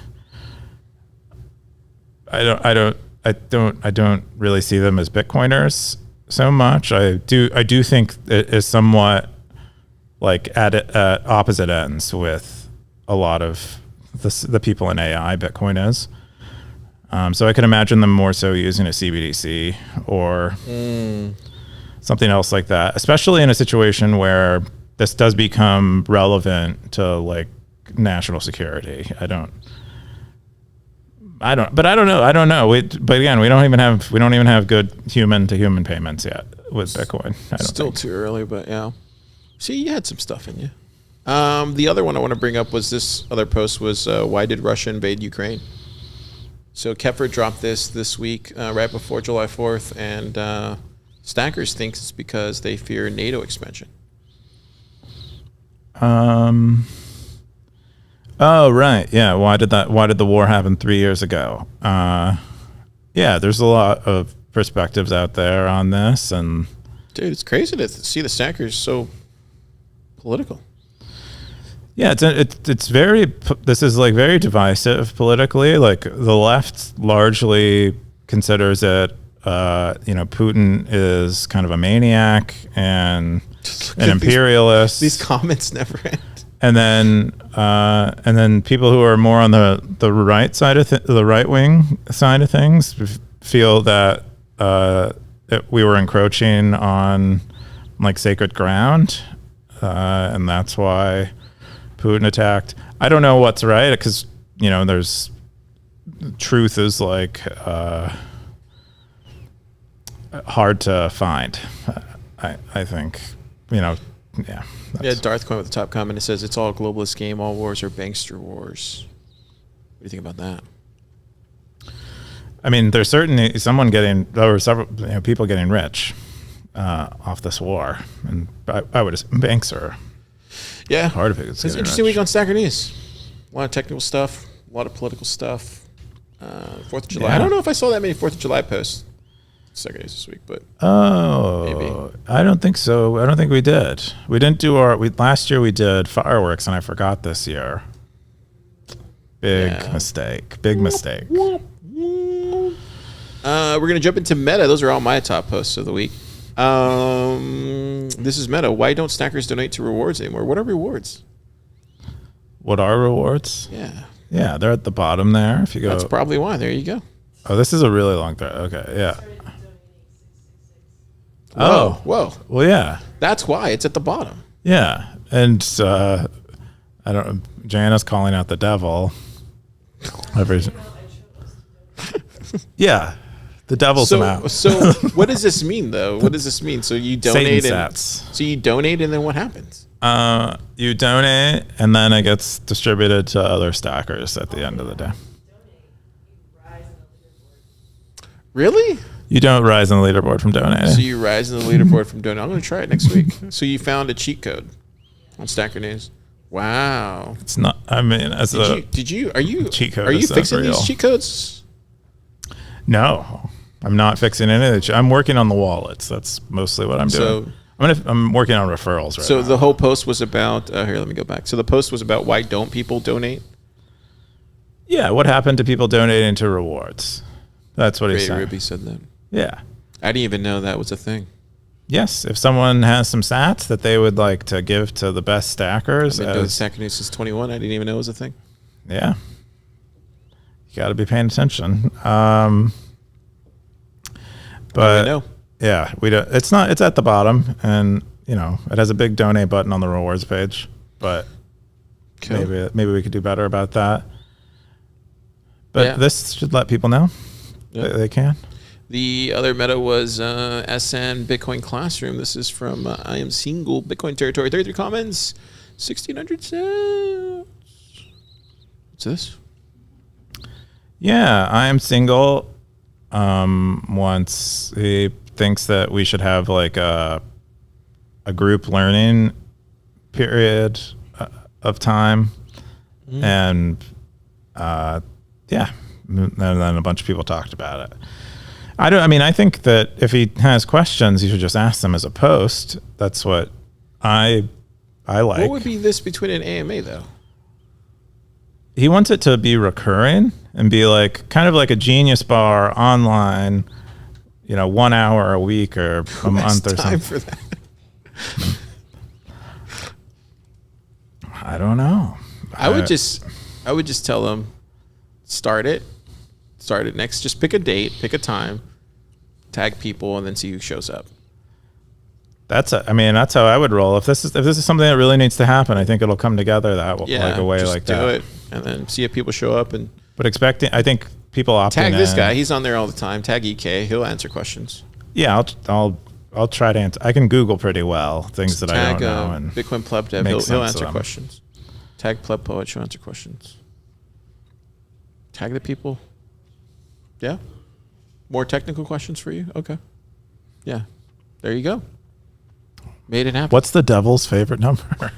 I don't really see them as Bitcoiners so much. I do think it is somewhat like at opposite ends with a lot of the people in AI. Bitcoin is. So I can imagine them more so using a CBDC or something else like that, especially in a situation where this does become relevant to like national security. I don't know. But again, we don't even have good human to human payments yet with Bitcoin. Still too early, but yeah. See, you had some stuff in you. The other one I want to bring up was this other post was why did Russia invade Ukraine? So Kepler dropped this week right before July 4th, and Stackers thinks it's because they fear NATO expansion. Oh, right. Yeah. Why did the war happen 3 years ago? Yeah, there's a lot of perspectives out there on this, and dude, it's crazy to see the Stackers so political. Yeah, this is like very divisive politically. Like the left largely considers it, Putin is kind of a maniac and an imperialist. These comments never end. And then people who are more on the right side of the right wing side of things feel that we were encroaching on like sacred ground, and that's why Putin attacked. I don't know what's right because there's truth is like hard to find. I think yeah. Yeah, Darth Coin with the top comment. It says it's all a globalist game. All wars are bankster wars. What do you think about that? I mean, there's certainly several people getting rich off this war, and I would assume banks are. Yeah, part of it. It's an interesting week on Stacker News. A lot of technical stuff, a lot of political stuff. 4th of July. Yeah. I don't know if I saw that many 4th of July posts. Stacker News this week, but maybe. I don't think so. I don't think we did. We didn't do last year we did fireworks, and I forgot this year. Big mistake. We're gonna jump into Meta. Those are all my top posts of the week. This is Meta. Why don't Stackers donate to rewards anymore? What are rewards? What are rewards? Yeah, they're at the bottom there. If you go, that's probably why. There you go. Oh, this is a really long thread. Okay, yeah. Whoa. Well, yeah. That's why it's at the bottom. Yeah, and I don't know. Jana's calling out the devil. Yeah. The devil's out. So what does this mean, though? What does this mean? So you donate, so you donate, and then what happens? You donate, and then it gets distributed to other stackers at the end of the day. Really? You don't rise in the leaderboard from donating. So you rise in the leaderboard from donating. I'm going to try it next week. So you found a cheat code on Stacker News. Wow. It's not. I mean, are you cheat code? Are you fixing these cheat codes? No, I'm not fixing any of the. I'm working on the wallets. That's mostly what I'm doing. I'm working on referrals right now. So the whole post was about. Here, let me go back. So the post was about why don't people donate? Yeah, what happened to people donating to rewards? That's what he said. Ruby said that. Yeah. I didn't even know that was a thing. Yes, if someone has some sats that they would like to give to the best stackers. I've been doing Stacker News since 21. I didn't even know it was a thing. Yeah. You got to be paying attention. But yeah, we don't. It's at the bottom, and it has a big donate button on the rewards page. But cool. maybe we could do better about that. But this should let people know they can. The other meta was SN Bitcoin Classroom. This is from I Am Single Bitcoin Territory. 33 comments, 1,600 cents. What's this? Yeah, I Am Single. Once he thinks that we should have like a group learning period of time, and yeah, and then a bunch of people talked about it. I think that if he has questions, you should just ask them as a post. That's what I like. What would be this between an AMA though? He wants it to be recurring and be like kind of like a Genius Bar online, 1 hour a week or a month or something. For that? I don't know. I would just tell them, start it next. Just pick a date, pick a time, tag people, and then see who shows up. That's how I would roll. If this is something that really needs to happen, I think it'll come together like a way just like do that. it, and then see if people show up. But I think people opting tag this in. guy. He's on there all the time. Tag EK. He'll answer questions. Yeah, I'll try to answer. I can Google pretty well things that I don't know. And Bitcoin Pleb Dev. He'll answer questions. Tag PlebPoet. She'll answer questions. Tag the people. Yeah. More technical questions for you. Okay. Yeah. There you go. Made it happen. What's the devil's favorite number?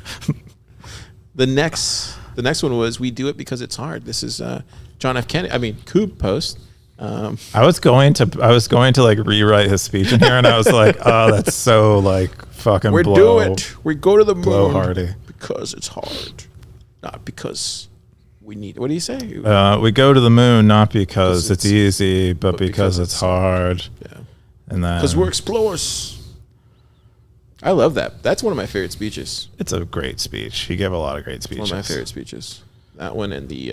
The next one was we do it because it's hard. This is John F. Kennedy. Coob post. I was going to like rewrite his speech in here, and I was like, oh, that's so like fucking. We do it. We go to the moon blowhardy because it's hard, not because we need. What do you say? We go to the moon not because it's easy, but because it's hard. Yeah. And then because we're explorers. I love that. That's one of my favorite speeches. It's a great speech. He gave a lot of great speeches. One of my favorite speeches. That one and the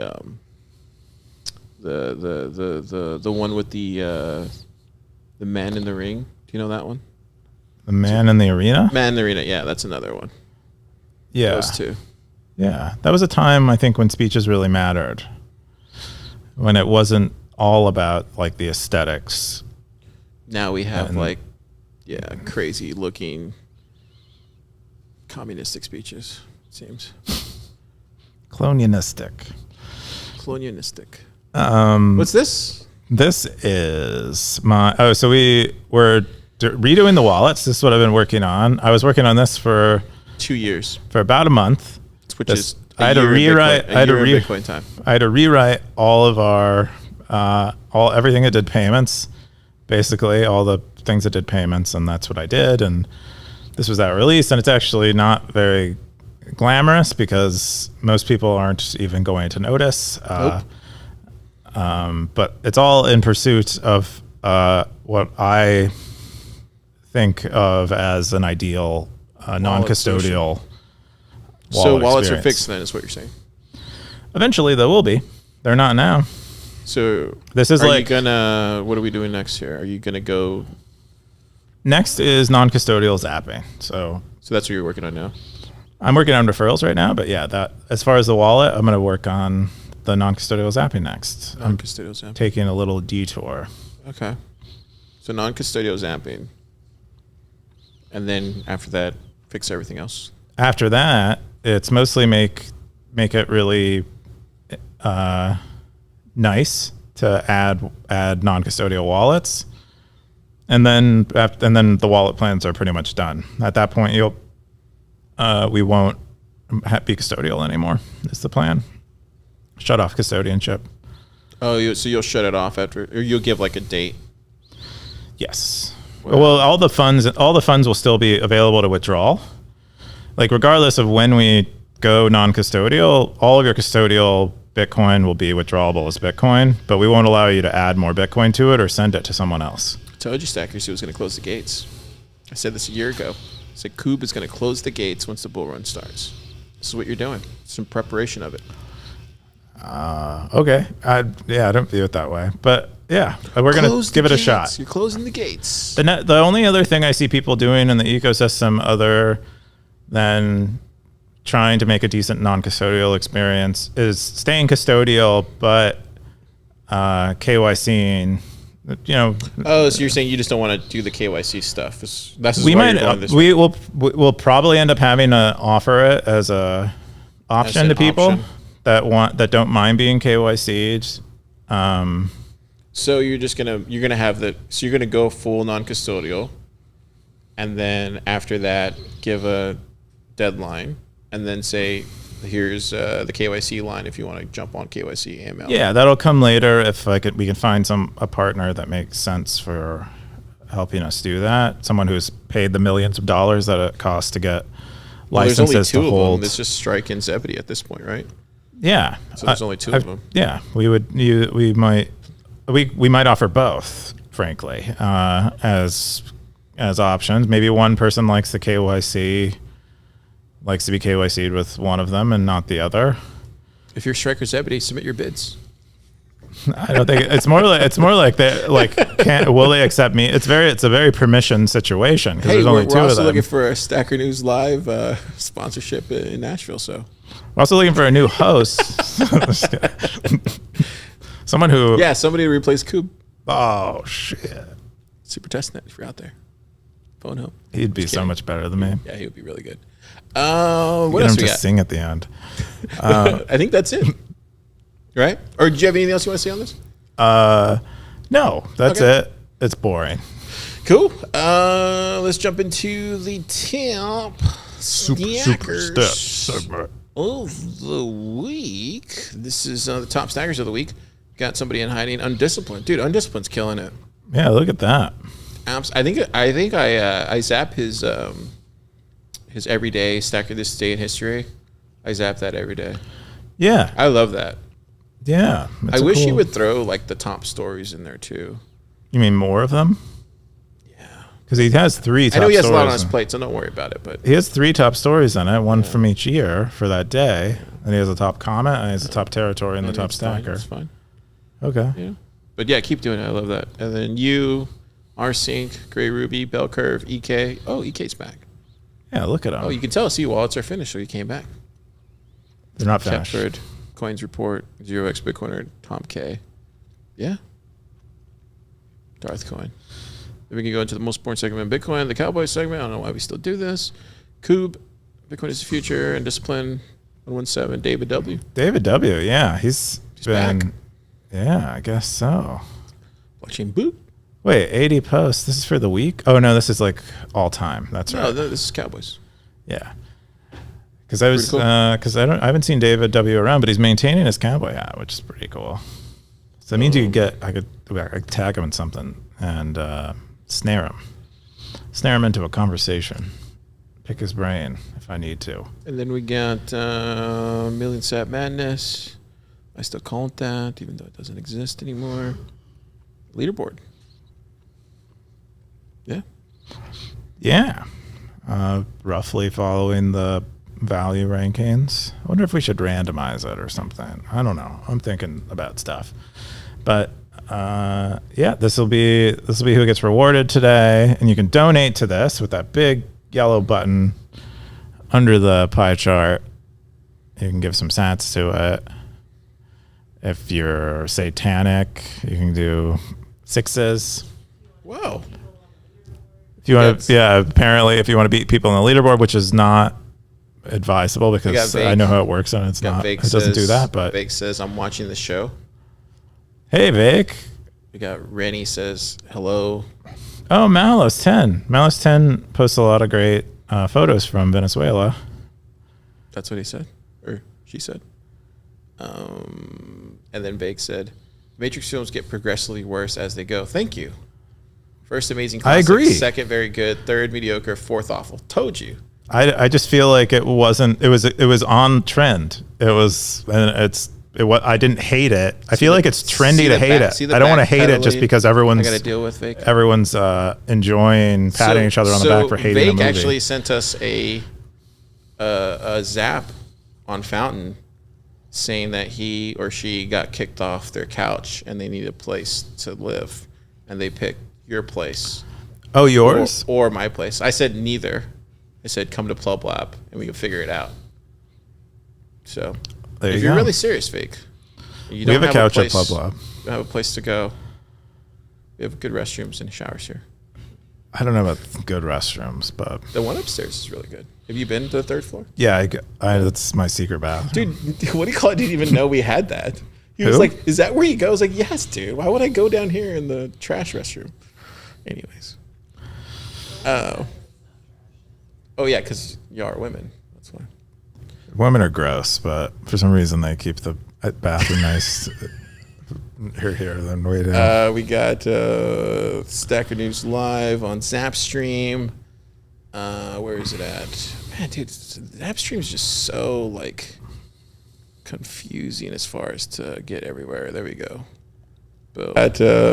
one with the man in the ring. Do you know that one? The man in the arena? Man in the arena. Yeah, that's another one. Yeah. Those two. Yeah. That was a time, I think, when speeches really mattered. When it wasn't all about like the aesthetics. Now we have crazy looking communistic speeches, it seems. Colonialistic. What's this? This is so we were redoing the wallets. This is what I've been working on. I was working on this for 2 years. For about a month. Which is I had to rewrite Bitcoin time. I had to rewrite all of our everything that did payments, basically all the things that did payments, and that's what I did. And this was that release, and it's actually not very glamorous because most people aren't even going to notice. Nope. But it's all in pursuit of what I think of as an ideal non-custodial wallet So wallets experience. are fixed then, is what you're saying? Eventually, they will be. They're not now. So this is what are we doing next here? Are you gonna go? Next is non-custodial zapping. So that's what you're working on now? I'm working on referrals right now, but yeah, that as far as the wallet, I'm going to work on the non-custodial zapping next. Non-custodial zapping. Taking a little detour. Okay. So non-custodial zapping. And then after that, fix everything else? After that, it's mostly make it really nice to add non-custodial wallets. And then the wallet plans are pretty much done. At that point, we won't be custodial anymore. Is the plan? Shut off custodianship. Oh, so you'll shut it off after, or you'll give like a date? Yes. Wow. Well, all the funds will still be available to withdrawal. Like regardless of when we go non-custodial, all of your custodial Bitcoin will be withdrawable as Bitcoin, but we won't allow you to add more Bitcoin to it or send it to someone else. I told you Stackers was going to close the gates. I said this a year ago. I said Coob is going to close the gates once the bull run starts. This is what you're doing. Some preparation of it. Okay. I don't view it that way, but yeah, we're going to give it a shot. You're closing the gates. The only other thing I see people doing in the ecosystem other than trying to make a decent non-custodial experience is staying custodial, but KYCing You know. Oh, so you're saying you just don't want to do the KYC stuff? That's we why might. you're going this We'll probably end up having to offer it as a option to people that don't mind being KYC'd. So you're gonna go full non-custodial, and then after that give a deadline, and then say, here's the KYC line if you want to jump on KYC AML. Yeah, that'll come later if we can find a partner that makes sense for helping us do that. Someone who's paid the millions of dollars that it costs to get licenses there's only two to hold. of them. It's just Strike and Zebedee at this point, right? Yeah. So there's only two of them. Yeah, we might offer both, frankly, as options. Maybe one person likes the KYC. Likes to be KYC'd with one of them and not the other. If you're Strike or Zebedee, submit your bids. I don't think it's more like will they accept me? It's a very permission situation because there's only two of them. We're also looking for a Stacker News Live sponsorship in Nashville. So we're also looking for a new host, somebody to replace Coob. Oh shit! Super Testnet if you're out there. Phone home. He'd be so much better than me. Yeah, he would be really good. What Get else him we to got? sing at the end. I think that's it. Right? Or do you have anything else you want to say on this? No, that's it. It's boring. Cool. Let's jump into the top stackers segment of the week. This is the top stackers of the week. Got somebody in hiding. Undisciplined. Dude, Undisciplined's killing it. Yeah, look at that. I think I zap his everyday stacker this day in history. I zap that every day. Yeah. I love that. Yeah. I wish he would throw like the top stories in there too. You mean more of them? Yeah. Because he has 3 top stories. I know he has a lot on his plate, so don't worry about it. But he has 3 top stories in it, one from each year for that day. And he has a top comment, and he has a top territory and the top stacker. That's fine. Okay. Yeah. But yeah, keep doing it. I love that. And then you, R-Sync, Gray Ruby, Bell Curve, EK. Oh, EK's back. Yeah, look at him. Oh, you can tell C-wallets are finished, so he came back. They're not finished. Shepard, Coins Report, 0x Bitcoiner, Tom K. Yeah. Darth Coin. Then we can go into the most important segment in Bitcoin, the Cowboy segment. I don't know why we still do this. Coob, Bitcoin is the future, and Discipline 117, David W. David W. Yeah, he's been back. Yeah, I guess so. Blockchain boot. Wait, 80 posts. This is for the week? Oh no, this is like all time. That's right. No, this is Cowboys. Yeah. Because I was Cool. I haven't seen David W around, but he's maintaining his cowboy hat, which is pretty cool. So that means I could tag him in something and snare him into a conversation, pick his brain if I need to. And then we got Million Sat Madness. I still call it that, even though it doesn't exist anymore. Leaderboard. Yeah. Yeah. Roughly following the value rankings. I wonder if we should randomize it or something. I don't know. I'm thinking about stuff. But yeah, this will be who gets rewarded today. And you can donate to this with that big yellow button under the pie chart. You can give some sats to it. If you're satanic, you can do 6s. Whoa. If you want to, apparently if you want to beat people on the leaderboard, which is not advisable because I know how it works and it doesn't do that. But Vake says, I'm watching the show. Hey, Vake. We got Rennie says, hello. Oh, Malice 10. Malice 10 posts a lot of great photos from Venezuela. That's what he said, or she said. And then Vake said, Matrix films get progressively worse as they go. Thank you. First, amazing classic. I agree. Second, very good. Third, mediocre. Fourth, awful. Told you. I just feel like it wasn't. It was on trend. It was, and I didn't hate it. I feel like it's trendy to hate it. I don't want to hate it just because everyone's. I got to deal with Vake. Everyone's enjoying patting each other on the back for hating Vake the movie. Actually sent us a zap on Fountain saying that he or she got kicked off their couch and they need a place to live, and they picked your place. Oh, yours? Or my place. I said neither. I said come to PlebLab and we can figure it out. So if you're really serious, Vake, you we have a couch at PlebLab. You don't have a place to go. We have good restrooms and showers here. I don't know about good restrooms, but the one upstairs is really good. Have you been to the third floor? Yeah, that's my secret bathroom. Dude, what do you call it? I didn't even know we had that. He was like, "Is that where you go?" I was like, "Yes, dude. Why would I go down here in the trash restroom?" Anyways. Oh yeah, because you are women. That's why. Women are gross, but for some reason they keep the bathroom nice. Here, then wait. We got Stacker News live on Zapstream. Where is it at? Man, dude, Zapstream is just so like confusing as far as to get everywhere. There we go. Boom.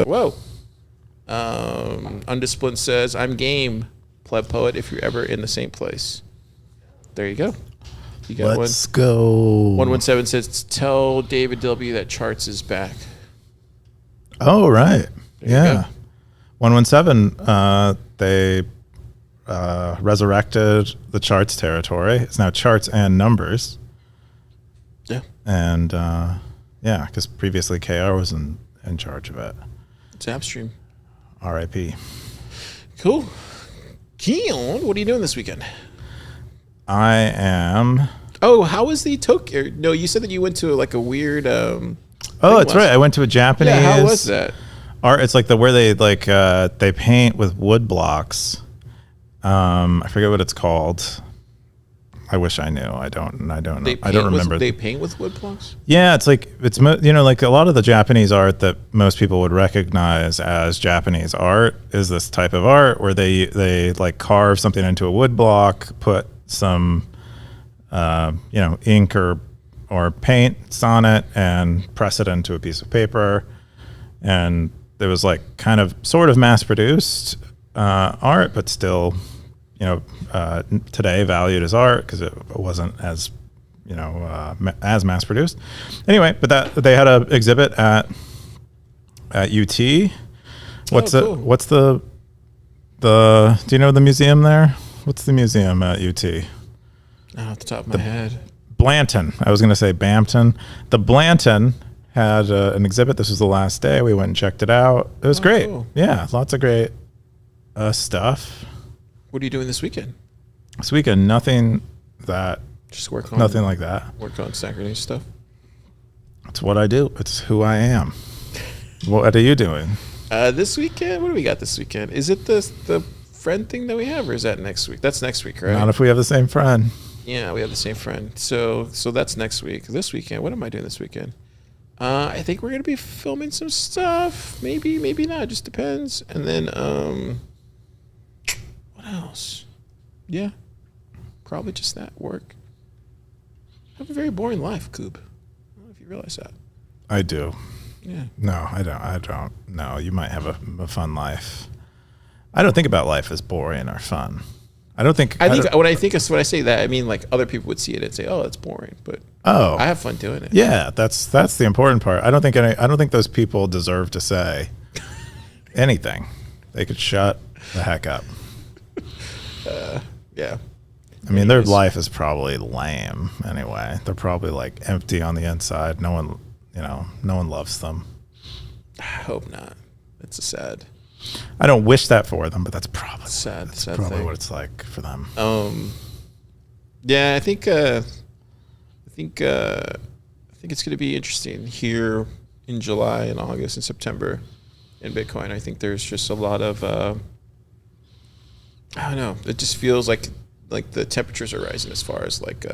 Whoa. Undisciplined says, "I'm game, PlebPoet, if you're ever in the same place." There you go. You got Let's go. 117 says, "Tell David W that Charts is back." Oh, right. Yeah. 117, they resurrected the Charts territory. It's now Charts and Numbers. Yeah. And yeah, because previously KR was in charge of it. Zapstream. RIP. Cool. Keyan, what are you doing this weekend? I am. Oh, how was the Tokyo? No, you said that you went to like a weird. Oh, that's right. I went to a Japanese. Yeah, how was that? Art. It's like where they like they paint with wood blocks. I forget what it's called. I wish I knew. I don't know. I don't remember. They paint with wood blocks? Yeah, it's like like a lot of the Japanese art that most people would recognize as Japanese art is this type of art where they like carve something into a wood block, put some ink or paint on it, and press it into a piece of paper. And there was like kind of sort of mass produced art, but still today valued as art because it wasn't as as mass produced. Anyway, but that they had an exhibit at UT. What's the do you know the museum there? What's the museum at UT? Off the top of my head. Blanton. I was going to say Bampton. The Blanton had an exhibit. This was the last day. We went and checked it out. It was great. Cool. Yeah, lots of great stuff. What are you doing this weekend? This weekend, nothing like that. Work on Stacker News stuff. It's what I do. It's who I am. What are you doing? This weekend, what do we got this weekend? Is it the friend thing that we have, or is that next week? That's next week, right? Not if we have the same friend. Yeah, we have the same friend. So that's next week. This weekend, what am I doing this weekend? I think we're gonna be filming some stuff. Maybe not. It just depends. And then what else? Yeah, probably just that. Work. I have a very boring life, Coob. I don't know if you realize that. I do. Yeah. No, I don't. No, you might have a fun life. I don't think about life as boring or fun. When I say that, I mean like other people would see it and say, "Oh, that's boring," but I have fun doing it. Yeah, that's the important part. I don't think those people deserve to say anything. They could shut the heck up. Yeah. I mean, their life is probably lame anyway. They're probably like empty on the inside. No one loves them. I hope not. It's sad. I don't wish that for them, but that's probably sad probably what it's like for them. Yeah, I think it's going to be interesting here in July and August and September in Bitcoin. I think there's just a lot of I don't know. It just feels like the temperatures are rising as far as like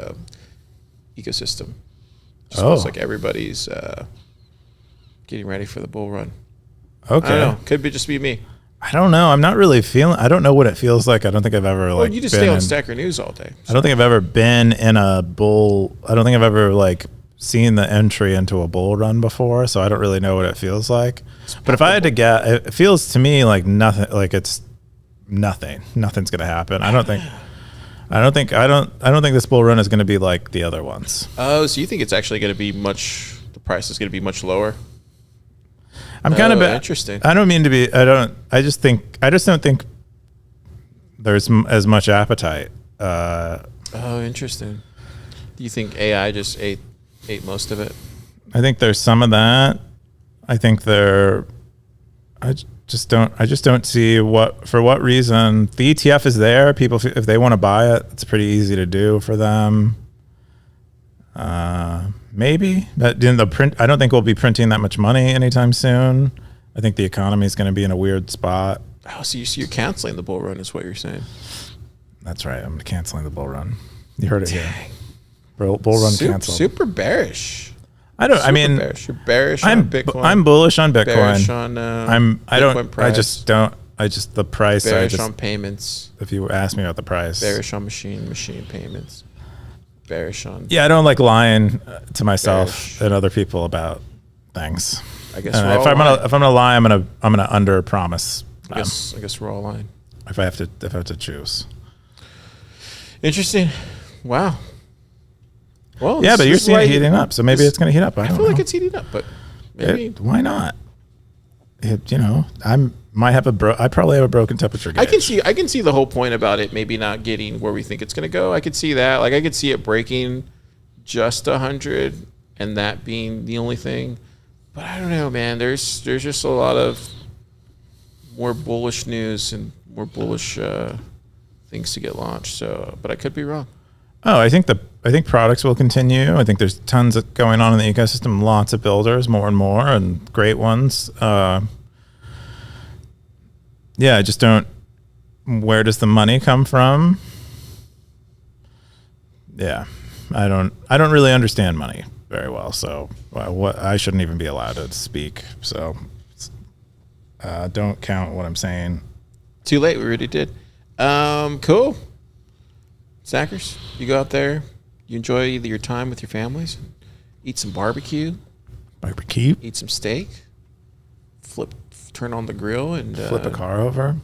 ecosystem. Just feels like everybody's getting ready for the bull run. Okay. I don't know. Could just be me. I don't know. I'm not really feeling. I don't know what it feels like. I don't think I've ever Well, you just stay on Stacker News all day. So. I don't think I've ever been in a bull. I don't think I've ever like seen the entry into a bull run before. So I don't really know what it feels like. But if I had to guess, it feels to me like nothing. Like it's nothing. Nothing's gonna happen. I don't think this bull run is gonna be like the other ones. Oh, so you think it's actually gonna be the price is gonna be much lower? I'm kind of interesting. I don't mean to be. I just don't think there's as much appetite. Oh, interesting. Do you think AI just ate most of it? I think there's some of that. I think just don't see for what reason. The ETF is there. People, if they want to buy it, it's pretty easy to do for them. Maybe, but in the print, I don't think we'll be printing that much money anytime soon. I think the economy is going to be in a weird spot. Oh, so you're canceling the bull run is what you're saying. That's right. I'm canceling the bull run. You heard it here. Bull run canceled. Super bearish. Bearish. You're bearish on Bitcoin. I'm bullish on Bitcoin. Bearish on Bitcoin price. The price. Bearish on payments. If you ask me about the price. Bearish on machine payments. Bearish on. Yeah, I don't like lying to myself and other people about things. I guess if I'm gonna lie, I'm gonna under promise. I guess we're all lying. If I have to choose. Interesting. Wow. Well, yeah, but you're seeing it heating up, so maybe it's going to heat up. I feel like it's heating up, but maybe why not? I probably have a broken temperature gauge. I can see the whole point about it maybe not getting where we think it's going to go. I could see that. Like I could see it breaking just 100 and that being the only thing. But I don't know, man. There's just a lot of more bullish news and more bullish things to get launched. So, but I could be wrong. Oh, I think products will continue. I think there's tons going on in the ecosystem. Lots of builders, more and more, and great ones. Yeah, I just don't. Where does the money come from? Yeah, I don't really understand money very well. So I shouldn't even be allowed to speak. So don't count what I'm saying. Too late. We already did. Cool. Snackers, you go out there, you enjoy your time with your families, eat some barbecue, eat some steak, turn on the grill and flip a car over,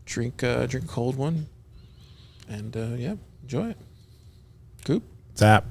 drink a cold one, and yeah, enjoy it. Coop. Zap.